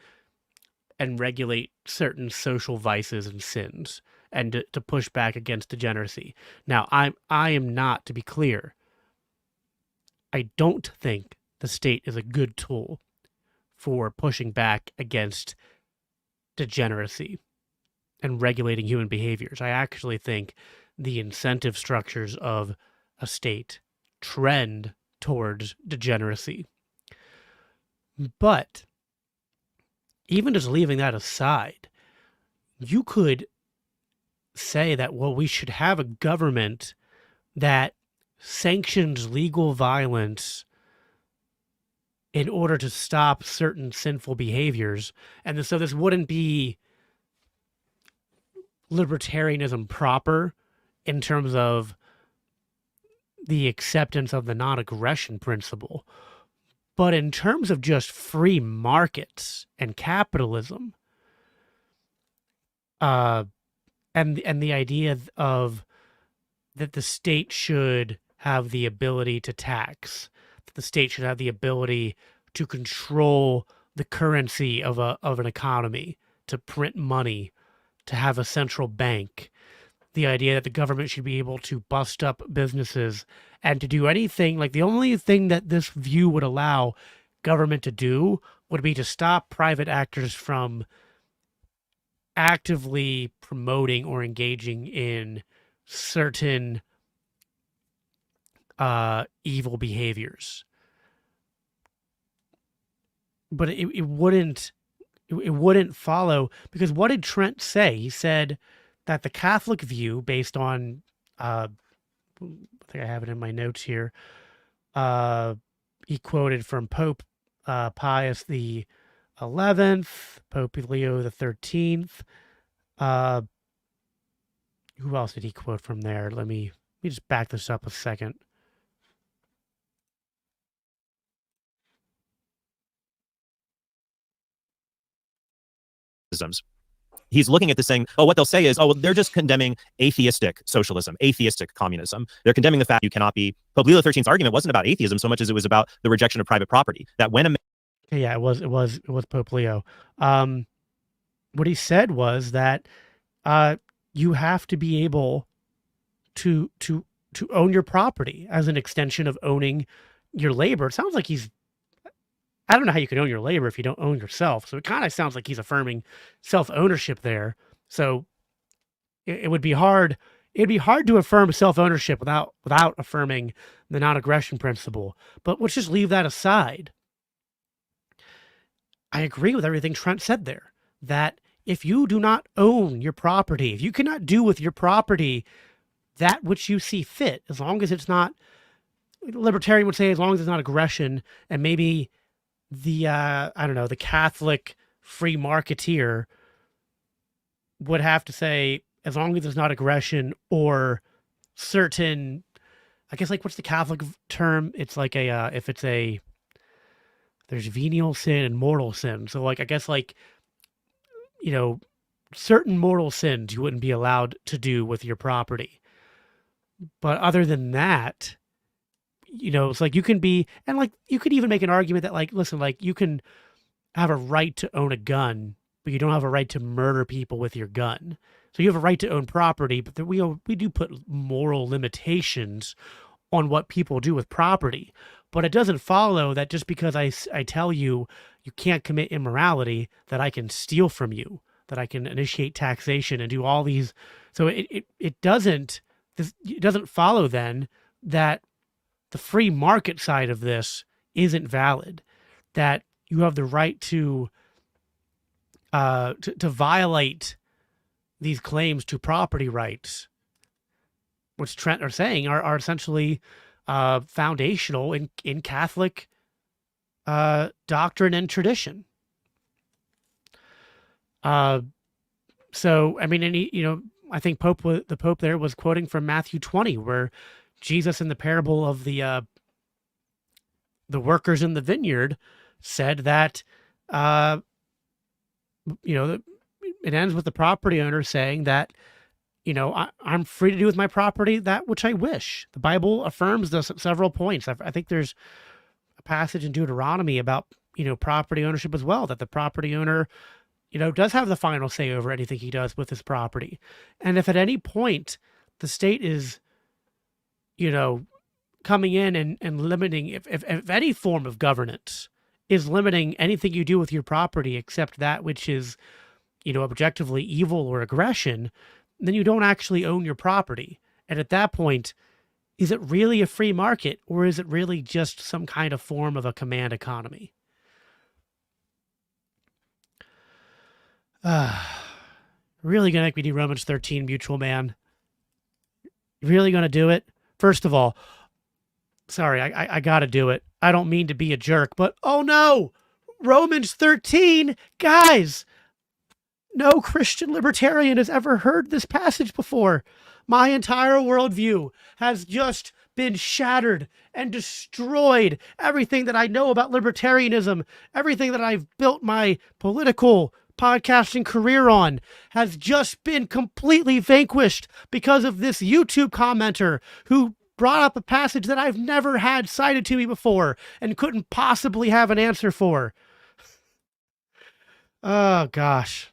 and regulate certain social vices and sins and to push back against degeneracy. Now, I am not, to be clear, I don't think the state is a good tool for pushing back against degeneracy and regulating human behaviors. I actually think the incentive structures of a state trend towards degeneracy. But even just leaving that aside, you could say that, well, we should have a government that sanctions legal violence in order to stop certain sinful behaviors. And so this wouldn't be libertarianism proper in terms of the acceptance of the non-aggression principle. But in terms of just free markets and capitalism, and the idea of that the state should have the ability to tax, that the state should have the ability to control the currency of an economy, to print money, to have a central bank, the idea that the government should be able to bust up businesses and to do anything. Like, the only thing that this view would allow government to do would be to stop private actors from actively promoting or engaging in certain evil behaviors. But it wouldn't follow, because what did Trent say? He said that the Catholic view, based on I think I have it in my notes here, he quoted from Pope Pius the 11th, Pope Leo the 13th. Who else did he quote from there? Let me just back this up a second. He's looking at this saying, what they'll say is, well, they're just condemning atheistic socialism, atheistic communism. They're condemning the fact you cannot be. Pope Leo XIII's argument wasn't about atheism so much as it was about the rejection of private property. That when a yeah, it was Pope Leo. What he said was that you have to be able to own your property as an extension of owning your labor. It sounds like he's I don't know how you can own your labor if you don't own yourself. So it kind of sounds like he's affirming self-ownership there. So it would be hard. It'd be hard to affirm self-ownership without affirming the non-aggression principle. But let's just leave that aside. I agree with everything Trent said there, that if you do not own your property, if you cannot do with your property that which you see fit, as long as it's not, libertarian would say, as long as it's not aggression, and maybe the, I don't know, the Catholic free marketeer would have to say, as long as it's not aggression or certain, I guess, like, what's the Catholic term? It's like a, if it's a, there's venial sin and mortal sin. So, like, I guess, like, you know, certain mortal sins you wouldn't be allowed to do with your property. But other than that, you know, it's like you can be, and like, you could even make an argument that, like, listen, like, you can have a right to own a gun, but you don't have a right to murder people with your gun. So you have a right to own property, but we do put moral limitations on what people do with property. But it doesn't follow that just because I tell you you can't commit immorality, that I can steal from you, that I can initiate taxation and do all these. So it doesn't follow then that the free market side of this isn't valid, that you have the right to violate these claims to property rights, which Trent are saying are essentially foundational in Catholic doctrine and tradition. So, I mean, I think the Pope there was quoting from Matthew 20, where Jesus, in the parable of the workers in the vineyard, said that, it ends with the property owner saying that, I'm free to do with my property that which I wish. The Bible affirms this at several points. I think there's a passage in Deuteronomy about, property ownership as well, that the property owner, does have the final say over anything he does with his property. And if at any point the state is, coming in and limiting, if any form of governance is limiting anything you do with your property except that which is, objectively evil or aggression, then you don't actually own your property. And at that point, is it really a free market, or is it really just some kind of form of a command economy? Really gonna make me do Romans 13, Mutual Man? Really gonna do it? First of all, sorry, I gotta do it. I don't mean to be a jerk, but oh no! Romans 13, guys! No Christian libertarian has ever heard this passage before. My entire worldview has just been shattered and destroyed. Everything that I know about libertarianism, everything that I've built my political podcasting career on, has just been completely vanquished because of this YouTube commenter who brought up a passage that I've never had cited to me before and couldn't possibly have an answer for. Oh, gosh.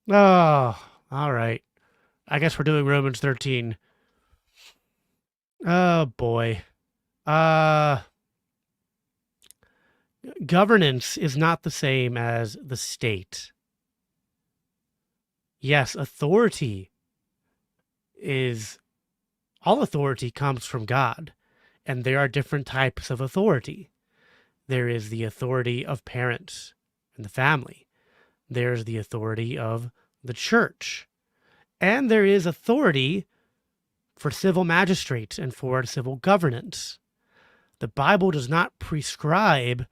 Oh, all right. I guess we're doing Romans 13. Oh, boy. Governance is not the same as the state. Yes, all authority comes from God, and there are different types of authority. There is the authority of parents and the family. There's the authority of the church. And there is authority for civil magistrates and for civil governance. The Bible does not prescribe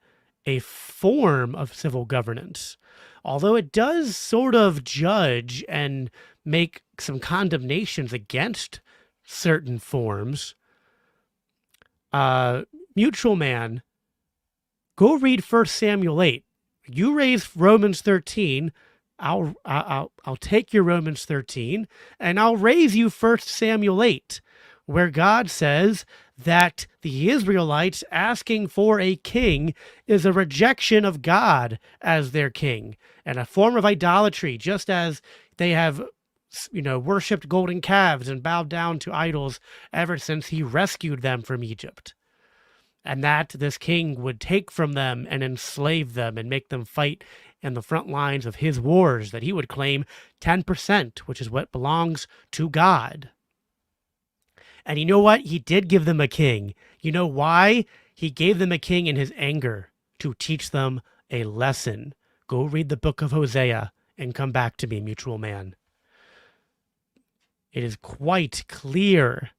a form of civil governance, although it does sort of judge and make some condemnations against certain forms. Mutual Man, go read 1 Samuel 8. You raise Romans 13, I'll take your Romans 13, and I'll raise you 1 Samuel 8, where God says that the Israelites asking for a king is a rejection of God as their king and a form of idolatry, just as they have, worshipped golden calves and bowed down to idols ever since he rescued them from Egypt. and that this king would take from them and enslave them and make them fight in the front lines of his wars, that he would claim 10%, which is what belongs to God. And you know what? He did give them a king. You know why? He gave them a king in his anger to teach them a lesson. Go read the book of Hosea and come back to me, mutual man. It is quite clear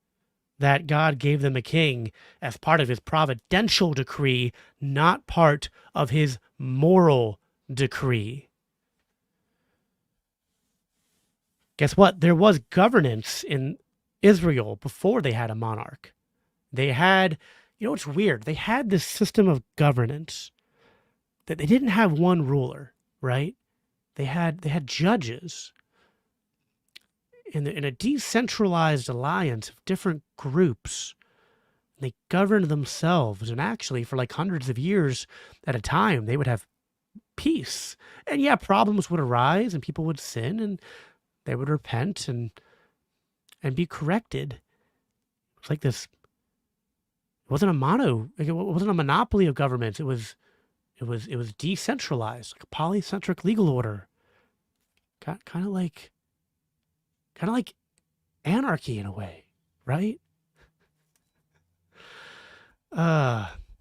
that God gave them a king as part of his providential decree, not part of his moral decree. Guess what? There was governance in Israel before they had a monarch. They had, you know what's weird? They had this system of governance that they didn't have one ruler, right? They had judges in a decentralized alliance of different groups. They governed themselves, and actually for like hundreds of years at a time, they would have peace. And yeah, problems would arise and people would sin and they would repent and be corrected. It's like this. It wasn't it wasn't a monopoly of government. It was decentralized, like a polycentric legal order. Kind of like anarchy in a way, right?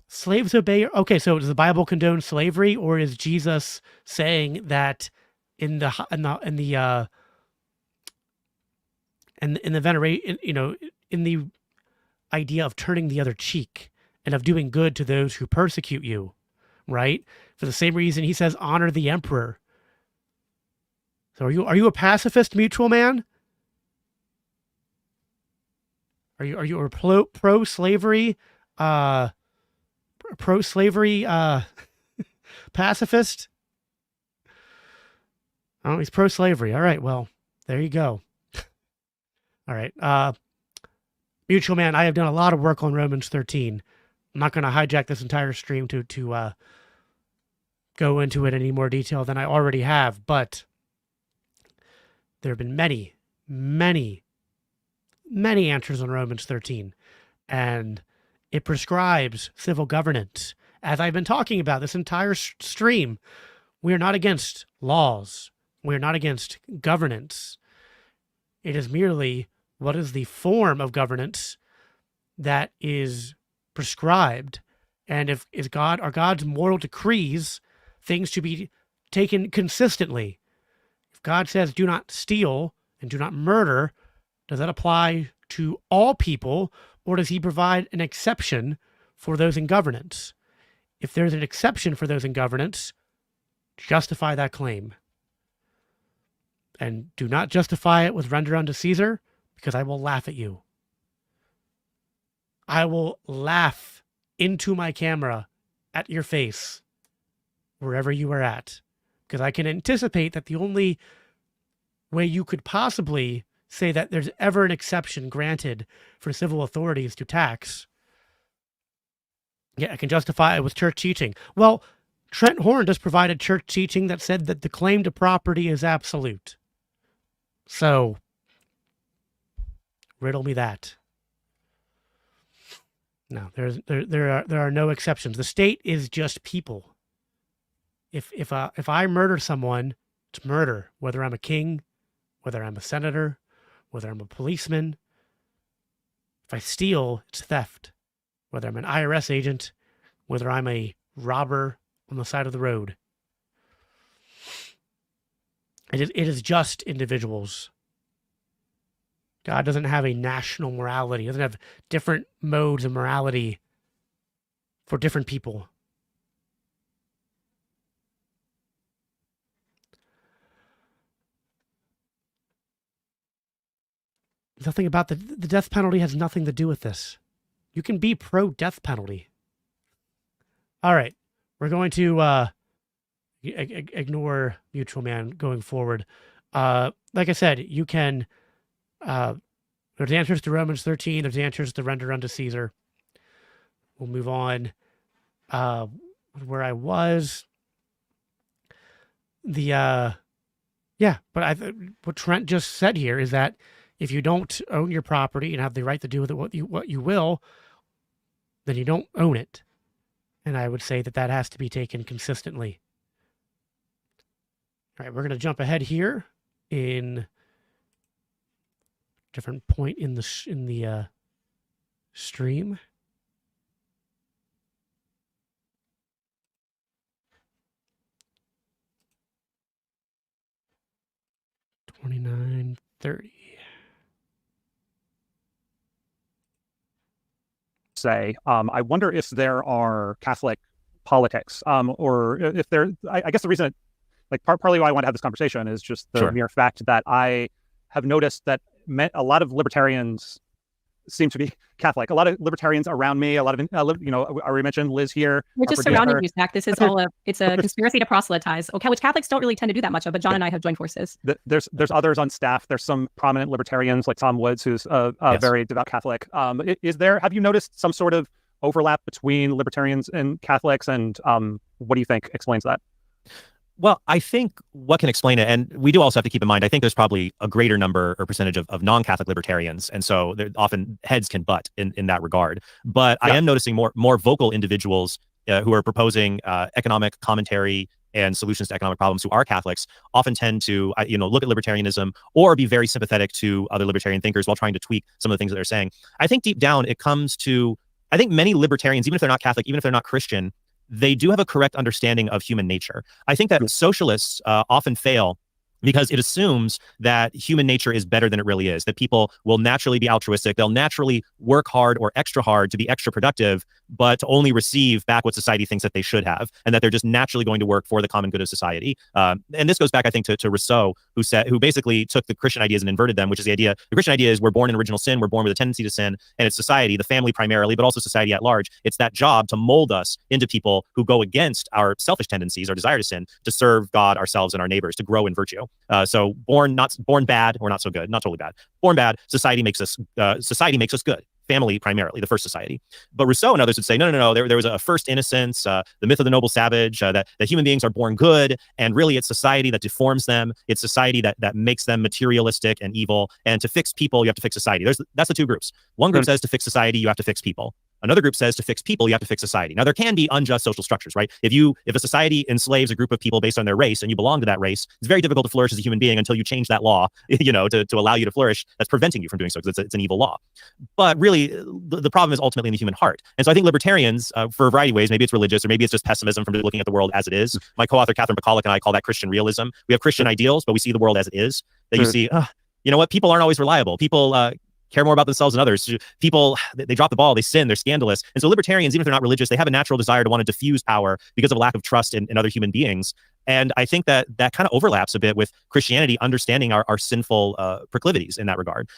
Slaves obey. Okay, so does the Bible condone slavery, or is Jesus saying that in the veneration, in the idea of turning the other cheek and of doing good to those who persecute you, right? For the same reason he says, honor the emperor. So are you a pacifist, mutual man? Are you a pro-slavery pacifist? Oh, he's pro-slavery. All right, well, there you go. All right. Mutual man, I have done a lot of work on Romans 13. I'm not going to hijack this entire stream to go into it in any more detail than I already have, but there have been many, many, many answers on Romans 13, and it prescribes civil governance. As I've been talking about this entire stream, we are not against laws. We are not against governance. It is merely what is the form of governance that is prescribed, and are God's moral decrees things to be taken consistently. If God says do not steal and do not murder, does that apply to all people, or does he provide an exception for those in governance? If there's an exception for those in governance, justify that claim. And do not justify it with render unto Caesar, because I will laugh at you. I will laugh into my camera at your face, wherever you are at, because I can anticipate that the only way you could possibly say that there's ever an exception granted for civil authorities to tax. Yeah, I can justify it with church teaching. Well, Trent Horn just provided church teaching that said that the claim to property is absolute. So, riddle me that. No, there are no exceptions. The state is just people. If I murder someone, it's murder. Whether I'm a king, whether I'm a senator, whether I'm a policeman. If I steal, it's theft. Whether I'm an IRS agent, whether I'm a robber on the side of the road. It is just individuals. God doesn't have a national morality. He doesn't have different modes of morality for different people. Nothing about the death penalty has nothing to do with this. You can be pro-death penalty. All right. We're going to ignore mutual man going forward. Like I said, you can... there's answers to Romans 13. There's answers to render unto Caesar. We'll move on. Where I was. But what Trent just said here is that if you don't own your property and have the right to do with it what you will, then you don't own it. And I would say that that has to be taken consistently. All right, we're going to jump ahead here in different point in the stream. $29.30. Say, I wonder if there are Catholic politics, or if there. I guess the reason, partly why I want to have this conversation is just the mere fact that I have noticed that a lot of libertarians seem to be Catholic. A lot of libertarians around me, a lot of, I already mentioned Liz here. We're just surrounding you, Zach. This is it's a conspiracy to proselytize. Okay, which Catholics don't really tend to do that much of, but John and I have joined forces. There's others on staff. There's some prominent libertarians like Tom Woods, who's a very devout Catholic. Have you noticed some sort of overlap between libertarians and Catholics? And what do you think explains that? Well, I think what can explain it, and we do also have to keep in mind, I think there's probably a greater number or percentage of non-Catholic libertarians. And so often heads can butt in that regard. But I am noticing more vocal individuals who are proposing economic commentary and solutions to economic problems who are Catholics often tend to, look at libertarianism or be very sympathetic to other libertarian thinkers while trying to tweak some of the things that they're saying. I think deep down it comes to, I think many libertarians, even if they're not Catholic, even if they're not Christian, they do have a correct understanding of human nature. I think that socialists often fail because it assumes that human nature is better than it really is, that people will naturally be altruistic, they'll naturally work hard or extra hard to be extra productive, but to only receive back what society thinks that they should have, and that they're just naturally going to work for the common good of society. And this goes back, I think, to Rousseau, who basically took the Christian ideas and inverted them, which is the Christian idea is we're born in original sin, we're born with a tendency to sin, and it's society, the family primarily, but also society at large. It's that job to mold us into people who go against our selfish tendencies, our desire to sin, to serve God, ourselves, and our neighbors, to grow in virtue. So born bad or not so good, not totally bad. Born bad, society makes us good. Family primarily, the first society. But Rousseau and others would say, no. There was a first innocence, the myth of the noble savage, that human beings are born good, and really it's society that deforms them. It's society that makes them materialistic and evil. And to fix people, you have to fix society. That's the two groups. One group says to fix society, you have to fix people. Another group says to fix people, you have to fix society. Now, there can be unjust social structures, right? If a society enslaves a group of people based on their race and you belong to that race, it's very difficult to flourish as a human being until you change that law, to allow you to flourish. That's preventing you from doing so because it's an evil law. But really, the problem is ultimately in the human heart. And so I think libertarians, for a variety of ways, maybe it's religious or maybe it's just pessimism from looking at the world as it is. My co-author, Catherine Bacallic, and I call that Christian realism. We have Christian ideals, but we see the world as it is. That you see, people aren't always reliable. People care more about themselves than others. People, they drop the ball, they sin, they're scandalous. And so libertarians, even if they're not religious, they have a natural desire to want to diffuse power because of a lack of trust in other human beings. And I think that kind of overlaps a bit with Christianity understanding our sinful proclivities in that regard.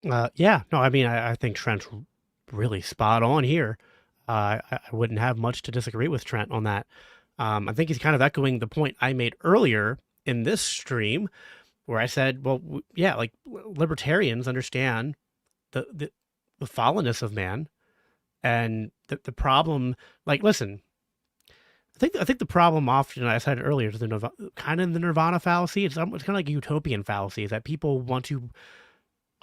I think Trent's really spot on here. I wouldn't have much to disagree with Trent on that. I think he's kind of echoing the point I made earlier in this stream, where I said, libertarians understand the fallenness of man, and the problem. Listen, I think the problem often, I said earlier, is the nirvana fallacy. It's kind of like a utopian fallacy, is that people want to.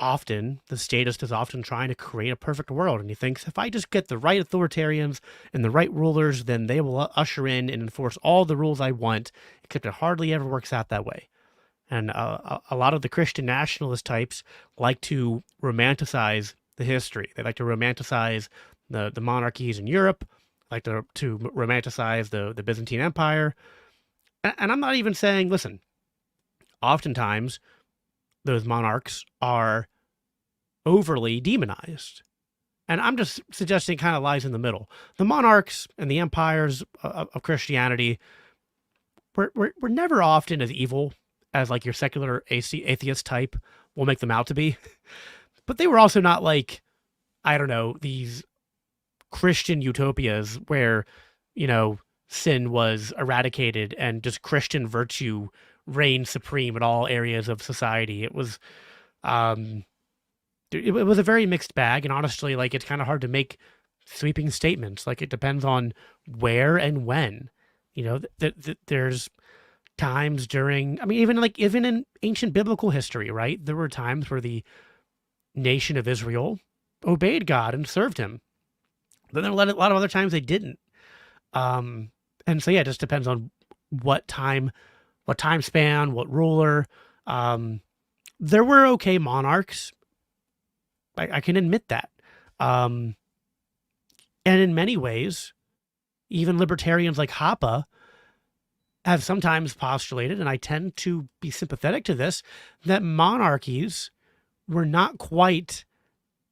Often, the statist is often trying to create a perfect world, and he thinks if I just get the right authoritarians and the right rulers, then they will usher in and enforce all the rules I want, except it hardly ever works out that way. And a lot of the Christian nationalist types like to romanticize the history. They like to romanticize the monarchies in Europe, like to romanticize the Byzantine Empire. And I'm not even saying, listen, oftentimes those monarchs are overly demonized. And I'm just suggesting it kind of lies in the middle. The monarchs and the empires of Christianity were never often as evil as your secular atheist type will make them out to be. But they were also not these Christian utopias where, sin was eradicated and just Christian virtue reigned supreme in all areas of society. It was a very mixed bag, and honestly, it's kind of hard to make sweeping statements. It depends on where and when. There's times during, even in ancient biblical history, right? There were times where the nation of Israel obeyed God and served him. Then there were a lot of other times they didn't. And so, yeah, it just depends on what time span, what ruler. There were okay monarchs. I can admit that. And in many ways, even libertarians like Hoppe have sometimes postulated, and I tend to be sympathetic to this, that monarchies were not quite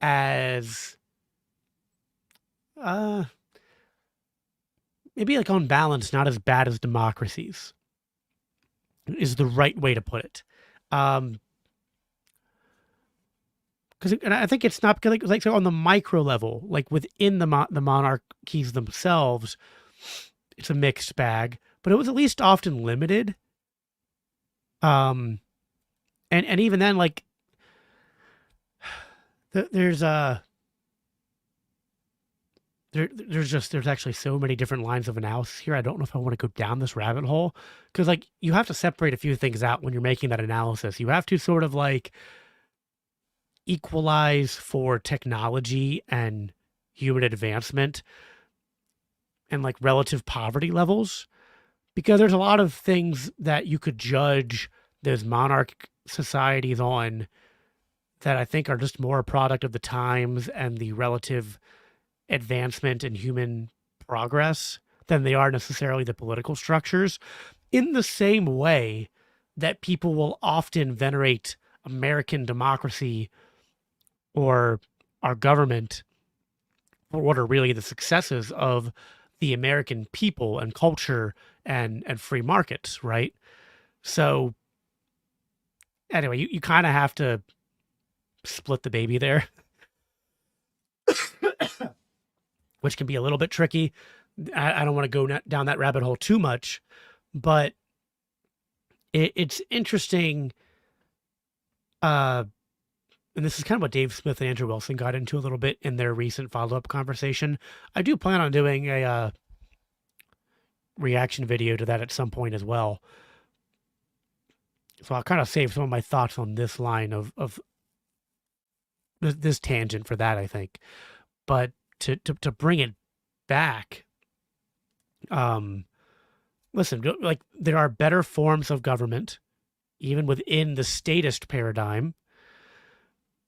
as maybe like on balance, not as bad as democracies is the right way to put it. Because and I think it's not because like so on the micro level, like within the monarchies themselves, it's a mixed bag, but it was at least often limited. And even then, like there's actually so many different lines of analysis here. I don't know if I want to go down this rabbit hole because like you have to separate a few things out when you're making that analysis. You have to sort of like equalize for technology and human advancement and like relative poverty levels, because there's a lot of things that you could judge those monarch societies on that I think are just more a product of the times and the relative advancement in human progress than they are necessarily the political structures, in the same way that people will often venerate American democracy or our government for what are really the successes of the American people and culture and free markets, right? So anyway, you kind of have to split the baby there, which can be a little bit tricky. I don't want to go down that rabbit hole too much, but it's interesting. And this is kind of what Dave Smith and Andrew Wilson got into a little bit in their recent follow-up conversation. I do plan on doing a reaction video to that at some point as well. So I'll kind of save some of my thoughts on this line of this tangent for that, I think. But to bring it back, listen, like there are better forms of government, even within the statist paradigm.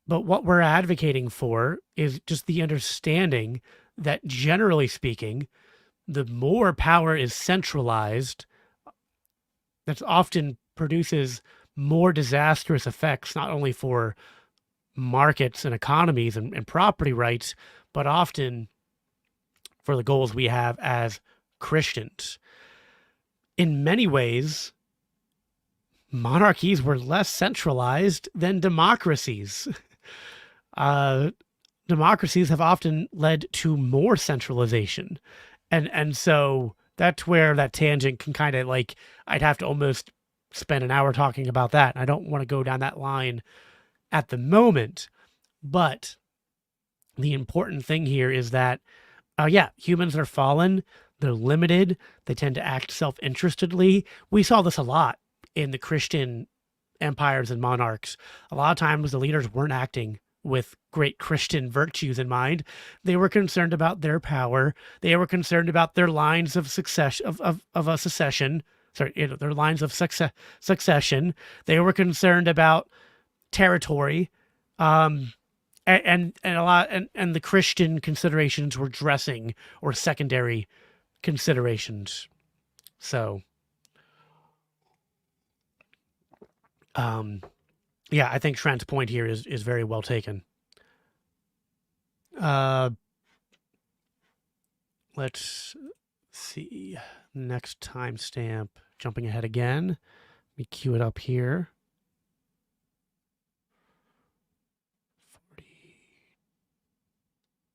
But what we're advocating for is just the understanding that, generally speaking, the more power is centralized, that often produces more disastrous effects, not only for markets and economies and property rights, but often for the goals we have as Christians. In many ways, monarchies were less centralized than democracies. Democracies have often led to more centralization. And so that's where that tangent can kind of like, I'd have to almost spend an hour talking about that. I don't want to go down that line at the moment, but the important thing here is that, yeah, humans are fallen. They're limited. They tend to act self-interestedly. We saw this a lot in the Christian empires and monarchs. A lot of times the leaders weren't acting with great Christian virtues in mind. They were concerned about their power. They were concerned about their lines of succession of a secession. Sorry, their lines of succession. They were concerned about territory, and a lot, and the Christian considerations were dressing or secondary considerations. So, yeah, I think Trent's point here is very well taken. Let's see. Next timestamp. Jumping ahead again. Let me cue it up here.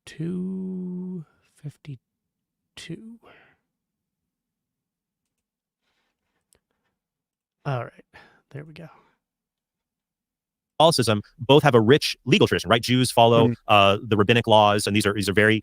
42:52. All right, there we go. Catholicism both have a rich legal tradition, right? Jews follow the rabbinic laws, and these are very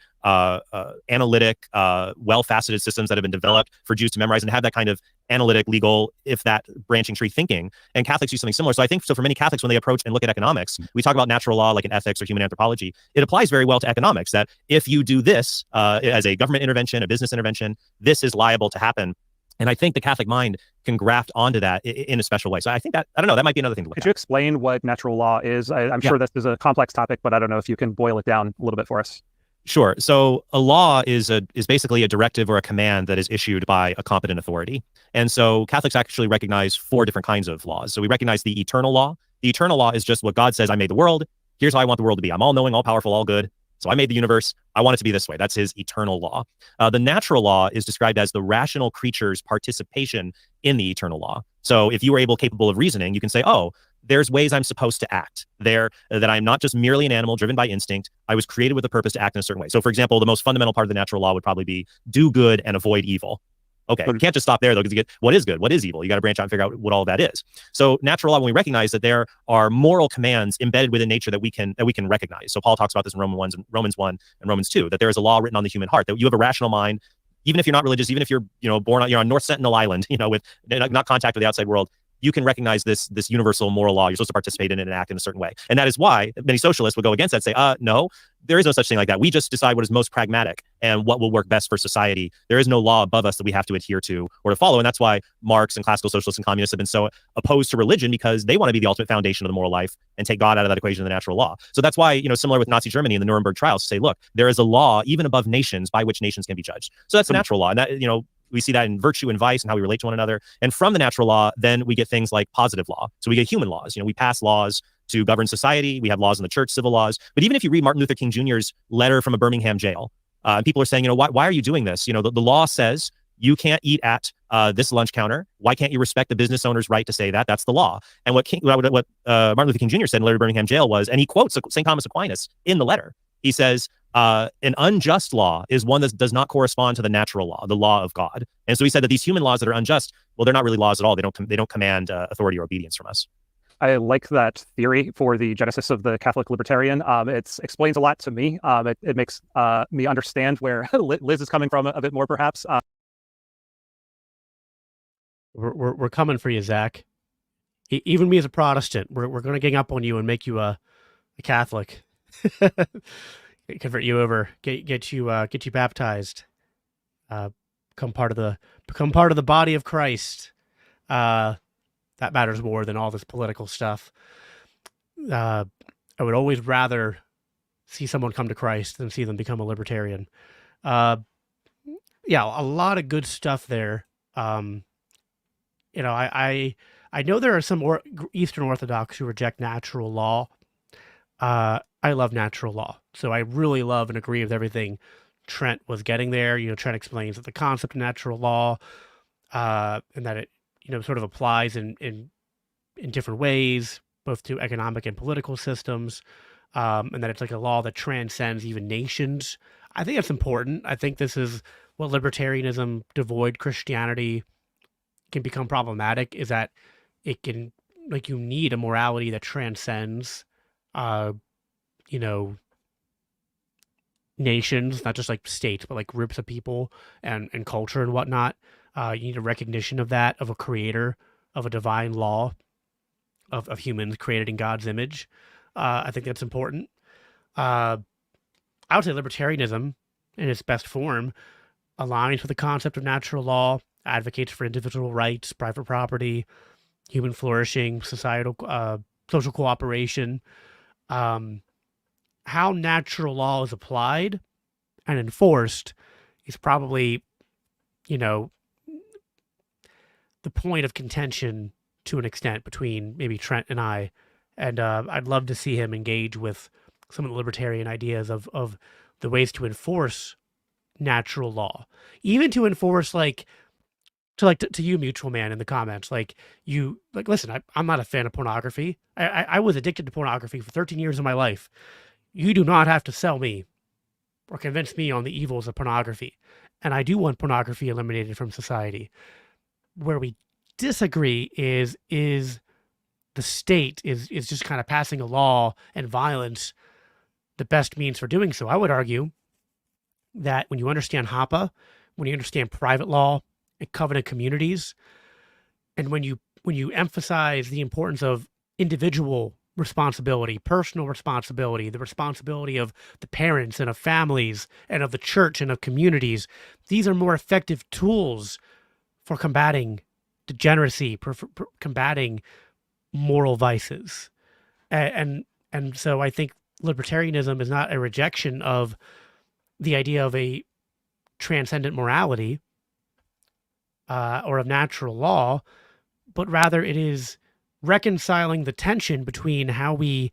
analytic, well-faceted systems that have been developed for Jews to memorize and have that kind of analytic, legal, if that branching tree thinking. And Catholics use something similar. So I think, so for many Catholics, when they approach and look at economics, we talk about natural law like in ethics or human anthropology. It applies very well to economics, that if you do this as a government intervention, a business intervention, this is liable to happen. And I think the Catholic mind can graft onto that in a special way. So I think that, I don't know, that might be another thing to look at. Could you explain what natural law is? I'm sure this is a complex topic, but I don't know if you can boil it down a little bit for us. Sure. So a law is basically a directive or a command that is issued by a competent authority. And so Catholics actually recognize 4 different kinds of laws. So we recognize the eternal law. The eternal law is just what God says: I made the world. Here's how I want the world to be. I'm all knowing, all powerful, all good. So I made the universe. I want it to be this way. That's his eternal law. The natural law is described as the rational creature's participation in the eternal law. So if you were capable of reasoning, you can say, oh, there's ways I'm supposed to act there, that I'm not just merely an animal driven by instinct. I was created with a purpose to act in a certain way. So for example, the most fundamental part of the natural law would probably be do good and avoid evil. Okay, you can't just stop there though, because you get what is good, what is evil. You got to branch out and figure out what all of that is. So natural law, when we recognize that there are moral commands embedded within nature that we can recognize. So Paul talks about this in Romans 1 and Romans 2, that there is a law written on the human heart, that you have a rational mind, even if you're not religious, even if you're born on North Sentinel Island, with not contact with the outside world. You can recognize this universal moral law. You're supposed to participate in it and act in a certain way. And that is why many socialists would go against that, say, no, there is no such thing like that. We just decide what is most pragmatic and what will work best for society. There is no law above us that we have to adhere to or to follow. And that's why Marx and classical socialists and communists have been so opposed to religion, because they want to be the ultimate foundation of the moral life and take God out of that equation of the natural law. So that's why, similar with Nazi Germany and the Nuremberg trials, to say, look, there is a law even above nations by which nations can be judged. So that's the natural law. And that, we see that in virtue and vice and how we relate to one another. And from the natural law, then we get things like positive law. So we get human laws. We pass laws to govern society. We have laws in the church, civil laws. But even if you read Martin Luther King Jr.'s letter from a Birmingham jail, people are saying, why are you doing this? The law says you can't eat at this lunch counter. Why can't you respect the business owner's right to say that? That's the law. And what Martin Luther King Jr. said in the letter to Birmingham jail was, and he quotes St. Thomas Aquinas in the letter, he says, an unjust law is one that does not correspond to the natural law, the law of God. And so he said that these human laws that are unjust, well, they're not really laws at all. They don't command authority or obedience from us. I like that theory for the genesis of the Catholic libertarian. It explains a lot to me. It makes me understand where Liz is coming from a bit more, perhaps. We're coming for you, Zach. Even me as a Protestant, we're going to gang up on you and make you a Catholic. Convert you over, get you baptized, become part of the body of Christ. That matters more than all this political stuff. I would always rather see someone come to Christ than see them become a libertarian. A lot of good stuff there. I know there are some Eastern Orthodox who reject natural law. I love natural law. So I really love and agree with everything Trent was getting there. Trent explains that the concept of natural law, and that it, sort of applies in different ways, both to economic and political systems, and that it's like a law that transcends even nations. I think that's important. I think this is what libertarianism, devoid Christianity, can become problematic, is that it can, you need a morality that transcends nations, not just like states, but like groups of people and culture and whatnot. You need a recognition of that, of a creator, of a divine law, of humans created in God's image. I think that's important. I would say libertarianism in its best form aligns with the concept of natural law, advocates for individual rights, private property, human flourishing, societal, social cooperation. How natural law is applied and enforced is probably, the point of contention to an extent between maybe Trent and I. And I'd love to see him engage with some of the libertarian ideas of the ways to enforce natural law, even to enforce to you, mutual man, in the comments, listen, I'm not a fan of pornography. I was addicted to pornography for 13 years of my life. You do not have to sell me or convince me on the evils of pornography. And I do want pornography eliminated from society. Where we disagree is the state is just kind of passing a law and violence the best means for doing so. I would argue that when you understand HAPA, when you understand private law and covenant communities, and when you emphasize the importance of individual responsibility, personal responsibility, the responsibility of the parents and of families and of the church and of communities, these are more effective tools for combating degeneracy, combating moral vices. And so I think libertarianism is not a rejection of the idea of a transcendent morality or of natural law, but rather it is reconciling the tension between how we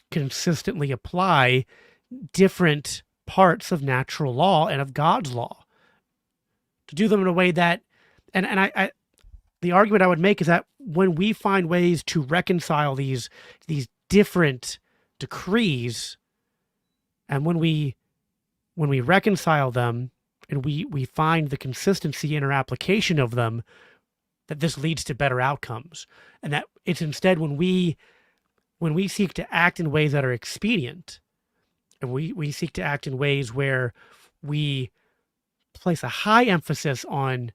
consistently apply different parts of natural law and of God's law, to do them in a way that, and I the argument I would make is that when we find ways to reconcile these different decrees, and when we reconcile them and we find the consistency in our application of them, that this leads to better outcomes. And that it's instead when we seek to act in ways that are expedient, and we seek to act in ways where we place a high emphasis on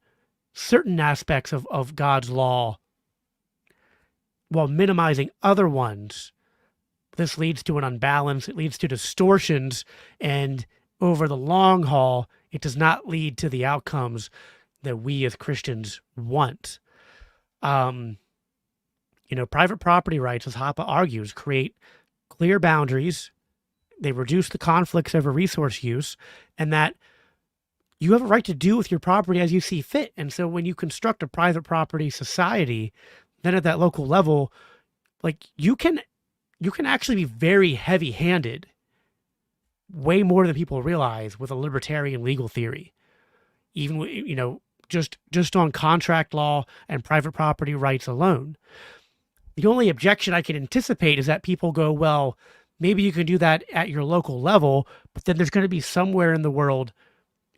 certain aspects of God's law while minimizing other ones, this leads to an unbalance, it leads to distortions, and over the long haul, it does not lead to the outcomes that we as Christians want. Private property rights, as Hoppe argues, create clear boundaries. They reduce the conflicts over resource use, and that you have a right to do with your property as you see fit. And so when you construct a private property society, then at that local level, like you can actually be very heavy-handed, way more than people realize, with a libertarian legal theory. Even, just on contract law and private property rights alone. The only objection I can anticipate is that people go, well, maybe you can do that at your local level, but then there's going to be somewhere in the world,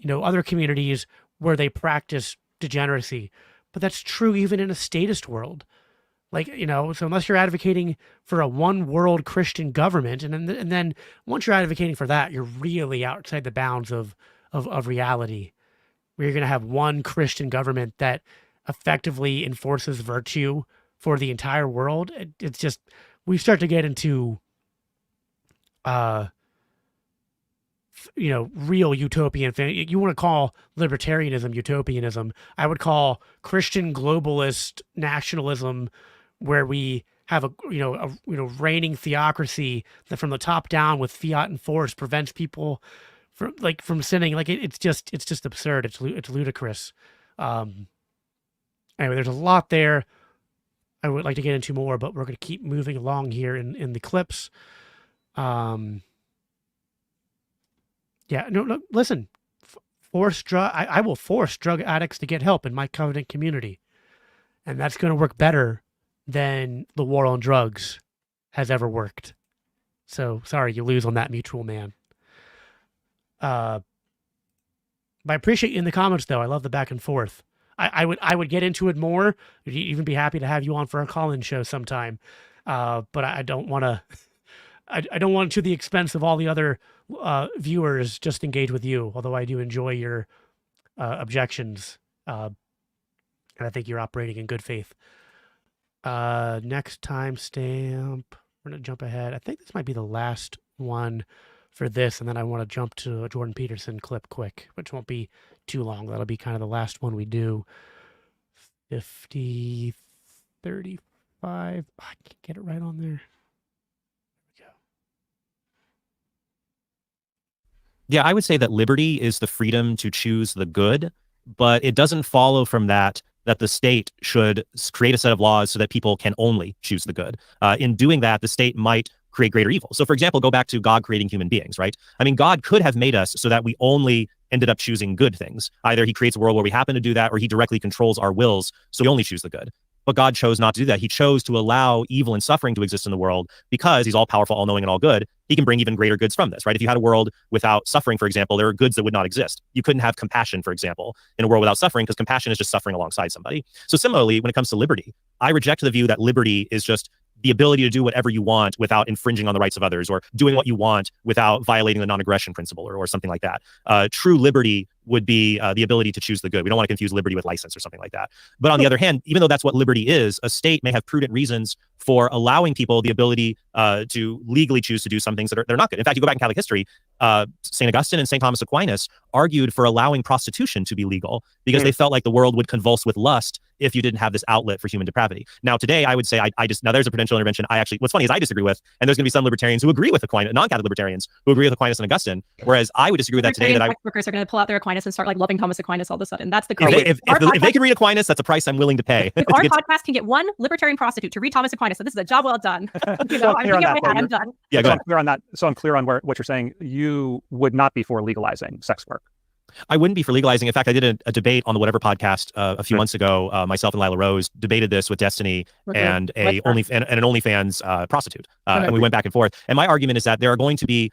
other communities where they practice degeneracy. But that's true even in a statist world. So unless you're advocating for a one world Christian government, and then once you're advocating for that, you're really outside the bounds of reality, where you're going to have one Christian government that effectively enforces virtue for the entire world. It's just, we start to get into, real utopian thing. You want to call libertarianism utopianism. I would call Christian globalist nationalism, where we have a reigning theocracy that from the top down with fiat and force prevents people from sinning. It's just absurd. It's ludicrous. Anyway, there's a lot there I would like to get into more, but we're going to keep moving along here in the clips. Listen, I will force drug addicts to get help in my covenant community. And that's going to work better than the war on drugs has ever worked. So sorry, you lose on that, mutual man. But I appreciate you in the comments, though. I love the back and forth. I would get into it more. I'd even be happy to have you on for a call-in show sometime. But I don't want to. I don't want to the expense of all the other viewers just engage with you. Although I do enjoy your objections, and I think you're operating in good faith. Next timestamp. We're gonna jump ahead. I think this might be the last one for this, and then I want to jump to a Jordan Peterson clip quick, which won't be too long. That'll be kind of the last one we do. 50, 35. I can't get it right on there. Yeah, I would say that liberty is the freedom to choose the good, but it doesn't follow from that the state should create a set of laws so that people can only choose the good. In doing that, the state might create greater evil. So for example, go back to God creating human beings, right? I mean, God could have made us so that we only ended up choosing good things. Either he creates a world where we happen to do that, or he directly controls our wills, so we only choose the good. But God chose not to do that. He chose to allow evil and suffering to exist in the world because he's all powerful, all knowing, and all good. He can bring even greater goods from this, right? If you had a world without suffering, for example, there are goods that would not exist. You couldn't have compassion, for example, in a world without suffering, because compassion is just suffering alongside somebody. So similarly, when it comes to liberty, I reject the view that liberty is just the ability to do whatever you want without infringing on the rights of others, or doing what you want without violating the non-aggression principle, or something like that. True liberty would be the ability to choose the good. We don't want to confuse liberty with license or something like that. But on the other hand, even though that's what liberty is, a state may have prudent reasons for allowing people the ability to legally choose to do some things that they're not good. In fact, you go back in Catholic history, St. Augustine and St. Thomas Aquinas argued for allowing prostitution to be legal because they felt like the world would convulse with lust if you didn't have this outlet for human depravity. Now, today, I would say now there's a prudential intervention what's funny is I disagree with, and there's going to be some libertarians who agree with Aquinas, non-Catholic libertarians who agree with Aquinas and Augustine, whereas I would disagree with that today. That workers are going to pull out their Aquinas and start like loving Thomas Aquinas all of a sudden. That's the if they can read Aquinas, that's a price I'm willing to pay. If our podcast can get one libertarian prostitute to read Thomas Aquinas, so this is a job well done. I'm done. Yeah, so I'm clear on that. So I'm clear on what you're saying. You would not be for legalizing sex work. I wouldn't be for legalizing. In fact, I did a debate on the Whatever podcast a few months ago. Myself and Lila Rose debated this with Destiny and an OnlyFans prostitute, and we went back and forth. And my argument is that there are going to be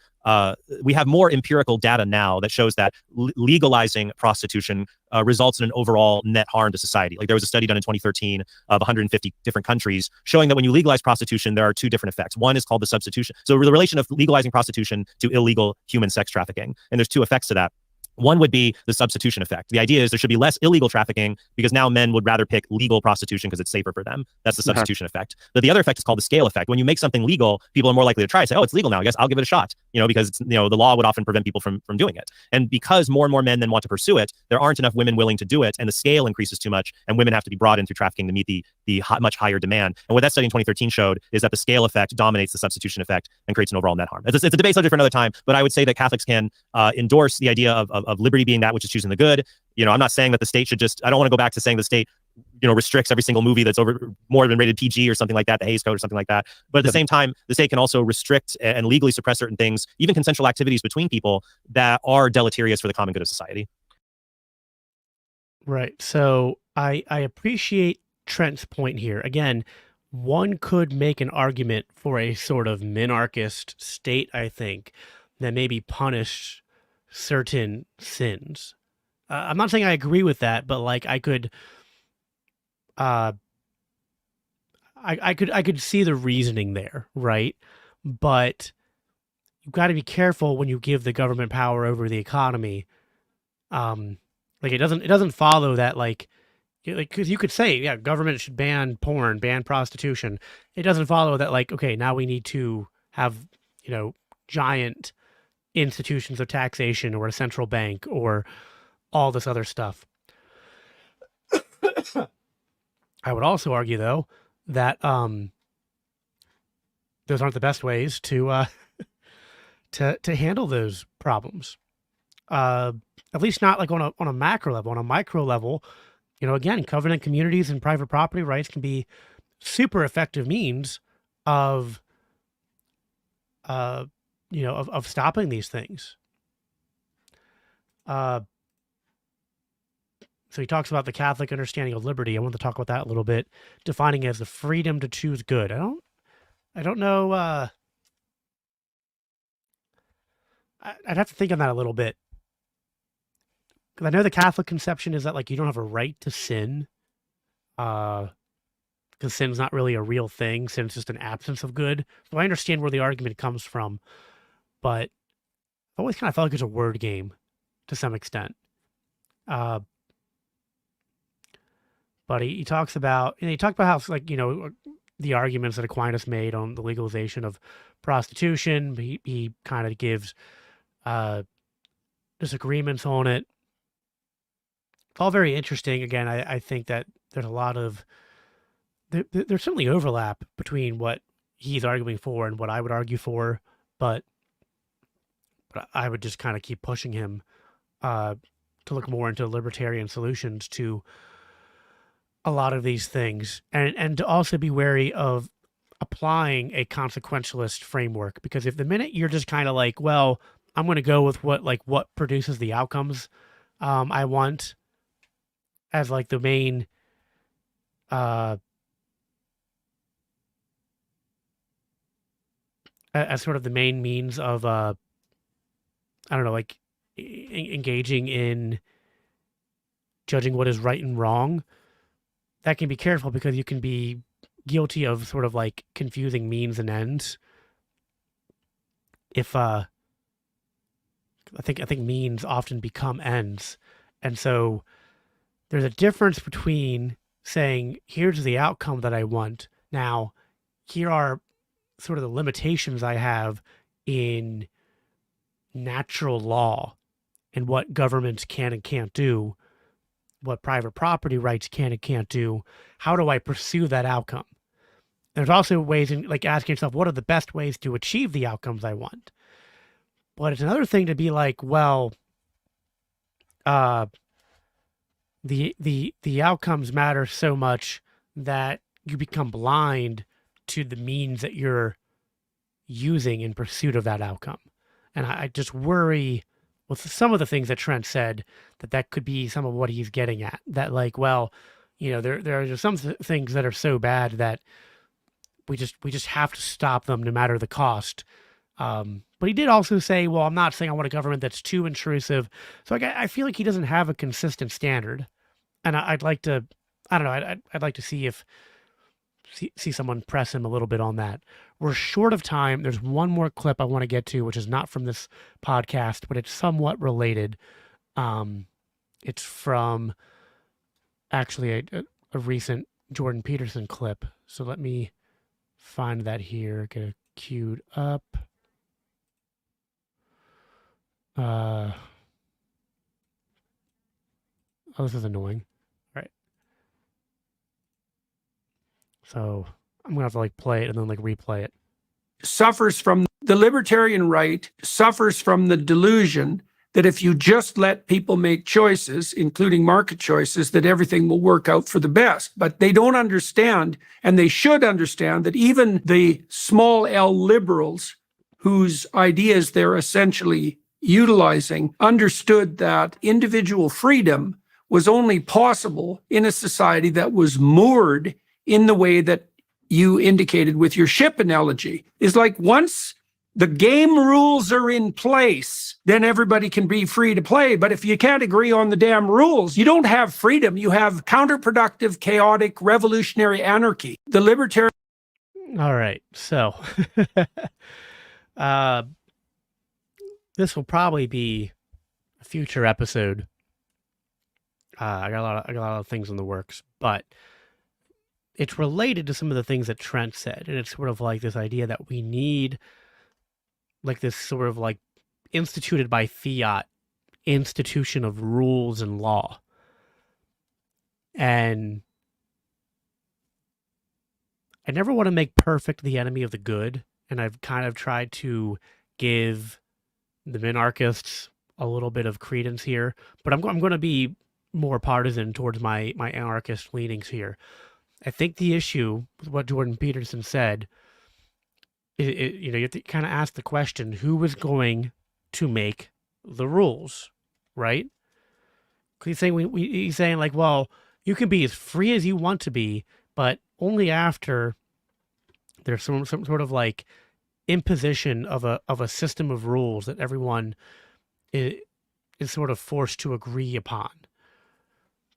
we have more empirical data now that shows that legalizing prostitution results in an overall net harm to society. Like there was a study done in 2013 of 150 different countries showing that when you legalize prostitution, there are two different effects. One is called the substitution. So the relation of legalizing prostitution to illegal human sex trafficking, and there's two effects to that. One would be the substitution effect. The idea is there should be less illegal trafficking because now men would rather pick legal prostitution because it's safer for them. That's the substitution effect. But the other effect is called the scale effect. When you make something legal, people are more likely to try and say, oh, it's legal now, I guess I'll give it a shot. Because it's, the law would often prevent people from doing it. And because more and more men then want to pursue it, there aren't enough women willing to do it, and the scale increases too much, and women have to be brought in through trafficking to meet the much higher demand. And what that study in 2013 showed is that the scale effect dominates the substitution effect and creates an overall net harm. It's a debate subject for another time, but I would say that Catholics can endorse the idea of liberty being that which is choosing the good. I'm not saying that the state should I don't want to go back to saying the state, restricts every single movie that's more than rated PG or something like that, the Hays Code or something like that. But at the same time, the state can also restrict and legally suppress certain things, even consensual activities between people that are deleterious for the common good of society. Right. So I appreciate Trent's point here. Again, one could make an argument for a sort of minarchist state, I think, that maybe punish certain sins. I'm not saying I agree with that, but like I could see the reasoning there, right? But you've got to be careful when you give the government power over the economy. Like it doesn't follow that because you could say, yeah, government should ban porn, ban prostitution. It doesn't follow that okay, now we need to have, giant institutions of taxation or a central bank or all this other stuff. I would also argue, though, that those aren't the best ways to handle those problems. At least not on a macro level. On a micro level, again, covenant communities and private property rights can be super effective means of stopping these things. So he talks about the Catholic understanding of liberty. I want to talk about that a little bit, defining it as the freedom to choose good. I don't know. I'd have to think on that a little bit. Because I know the Catholic conception is that you don't have a right to sin. Because sin's not really a real thing. Sin's just an absence of good. So I understand where the argument comes from. But I always kind of felt like it's a word game to some extent. But he talks about, how the arguments that Aquinas made on the legalization of prostitution. He kind of gives disagreements on it. It's all very interesting. Again, I think that there's a lot of there's certainly overlap between what he's arguing for and what I would argue for, but I would just kind of keep pushing him to look more into libertarian solutions to a lot of these things, and to also be wary of applying a consequentialist framework, because if the minute you're just kind of well, I'm going to go with what produces the outcomes I want as the main as sort of the main means of, I don't know, like engaging in judging what is right and wrong, that can be careful because you can be guilty of sort of like confusing means and ends. If I think means often become ends, and so there's a difference between saying, here's the outcome that I want. Now, here are sort of the limitations I have in natural law and what governments can and can't do, what private property rights can and can't do. How do I pursue that outcome? There's also ways in like asking yourself, what are the best ways to achieve the outcomes I want? But it's another thing to be like, well, the outcomes matter so much that you become blind to the means that you're using in pursuit of that outcome. And I just worry with some of the things that Trent said that could be some of what he's getting at. That like, well, you know, there are just some things that are so bad that we just have to stop them no matter the cost. But he did also say, well, I'm not saying I want a government that's too intrusive. So like, I feel like he doesn't have a consistent standard. And I'd like to, I don't know, I'd like to see if, see someone press him a little bit on that. We're short of time. There's one more clip I want to get to, which is not from this podcast, but it's somewhat related. It's from actually a recent Jordan Peterson clip. So let me find that here, get it queued up. Oh, this is annoying. All right. So I'm going to have to like play it and then like replay it. Suffers from the libertarian right, suffers from the delusion that if you just let people make choices, including market choices, that everything will work out for the best. But they don't understand, and they should understand, that even the small L liberals, whose ideas they're essentially utilizing, understood that individual freedom was only possible in a society that was moored in the way that you indicated with your ship analogy. Is like once the game rules are in place, then everybody can be free to play. But if you can't agree on the damn rules, you don't have freedom. You have counterproductive, chaotic, revolutionary anarchy. The libertarian. All right. So this will probably be a future episode. I got a lot of things in the works, but it's related to some of the things that Trent said. And it's sort of like this idea that we need like this sort of like instituted by fiat institution of rules and law. And I never want to make perfect the enemy of the good. And I've kind of tried to give the minarchists a little bit of credence here, but I'm going to be more partisan towards my anarchist leanings here. I think the issue with what Jordan Peterson said, you know, you have to kind of ask the question, who is going to make the rules, right? He's saying he's saying like, well, you can be as free as you want to be, but only after there's some sort of like imposition of a system of rules that everyone is sort of forced to agree upon.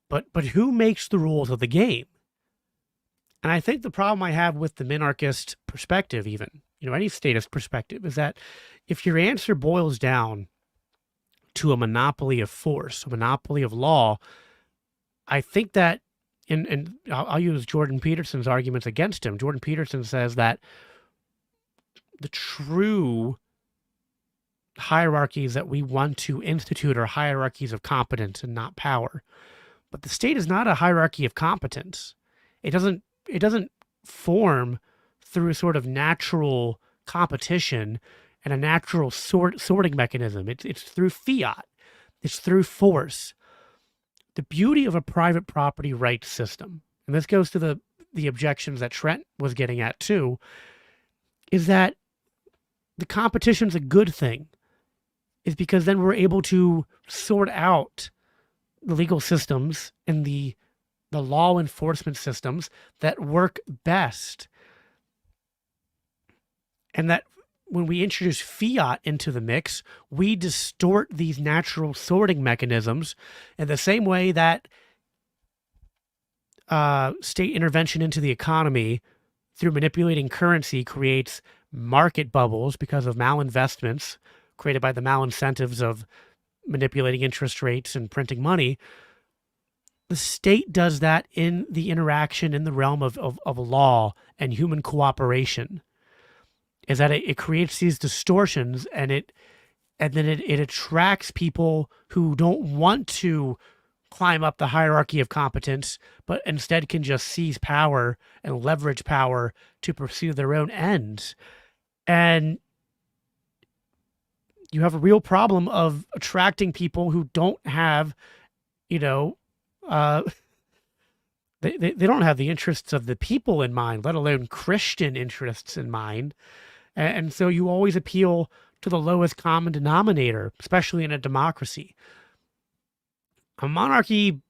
But who makes the rules of the game? And I think the problem I have with the minarchist perspective, even, you know, any statist perspective, is that if your answer boils down to a monopoly of force, a monopoly of law, I think that, and I'll use Jordan Peterson's arguments against him. Jordan Peterson says that the true hierarchies that we want to institute are hierarchies of competence and not power. But the state is not a hierarchy of competence. It doesn't form through a sort of natural competition and a natural sorting mechanism. It's through fiat. It's through force. The beauty of a private property rights system, and this goes to the objections that Trent was getting at too, is that the competition's a good thing. Is because then we're able to sort out the legal systems and the law enforcement systems that work best. And that when we introduce fiat into the mix, we distort these natural sorting mechanisms in the same way that state intervention into the economy through manipulating currency creates market bubbles because of malinvestments created by the malincentives of manipulating interest rates and printing money. The state does that in the interaction in the realm of law and human cooperation, is that it creates these distortions, and then it attracts people who don't want to climb up the hierarchy of competence, but instead can just seize power and leverage power to pursue their own ends. And you have a real problem of attracting people who don't have, they don't have the interests of the people in mind, let alone Christian interests in mind. And so you always appeal to the lowest common denominator, especially in a democracy. A monarchy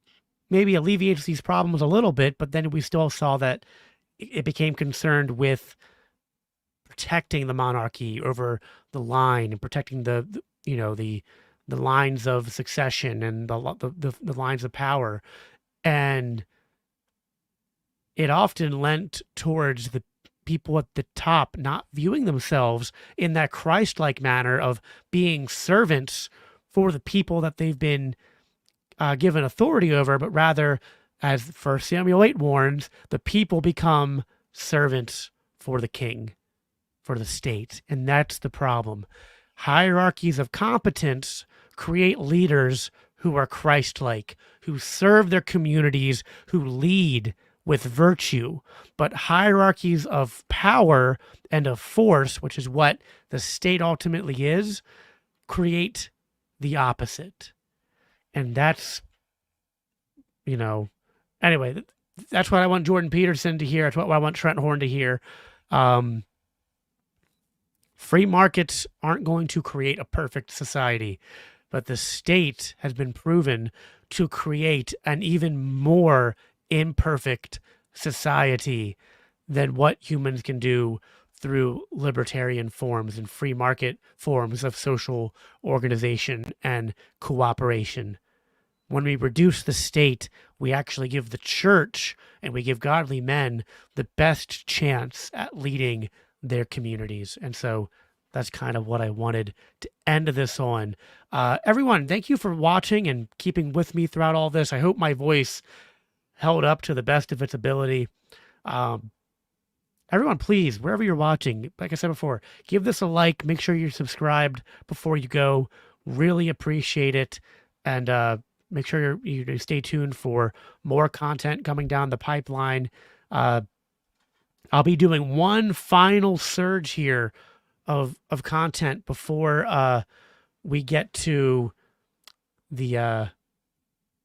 maybe alleviates these problems a little bit, but then we still saw that it became concerned with protecting the monarchy over the line and protecting the lines of succession and the lines of power. And it often lent towards the people at the top not viewing themselves in that Christ-like manner of being servants for the people that they've been given authority over, but rather, as 1 Samuel 8 warns, the people become servants for the king, for the state. And that's the problem. Hierarchies of competence create leaders who are Christ-like, who serve their communities, who lead with virtue. But hierarchies of power and of force, which is what the state ultimately is, create the opposite. And that's, anyway, that's what I want Jordan Peterson to hear. That's what I want Trent Horn to hear. Free markets aren't going to create a perfect society, but the state has been proven to create an even more imperfect society than what humans can do through libertarian forms and free market forms of social organization and cooperation. When we reduce the state, we actually give the church and we give godly men the best chance at leading their communities. And so that's kind of what I wanted to end this on. Everyone, thank you for watching and keeping with me throughout all this. I hope my voice held up to the best of its ability. Everyone, please, wherever you're watching, like I said before, give this a like. Make sure you're subscribed before you go. Really appreciate it. And make sure you stay tuned for more content coming down the pipeline. I'll be doing one final surge here of content before we get to the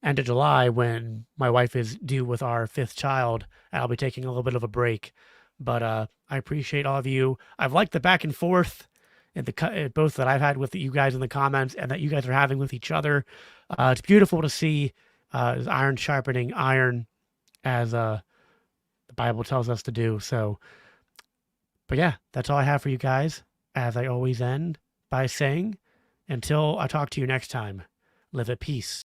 end of July, when my wife is due with our 5th child. I'll be taking a little bit of a break. But I appreciate all of you. I've liked the back and forth and both that I've had with you guys in the comments and that you guys are having with each other. It's beautiful to see iron sharpening iron, as the Bible tells us to do. So, but yeah, that's all I have for you guys. As I always end by saying, until I talk to you next time, live at peace.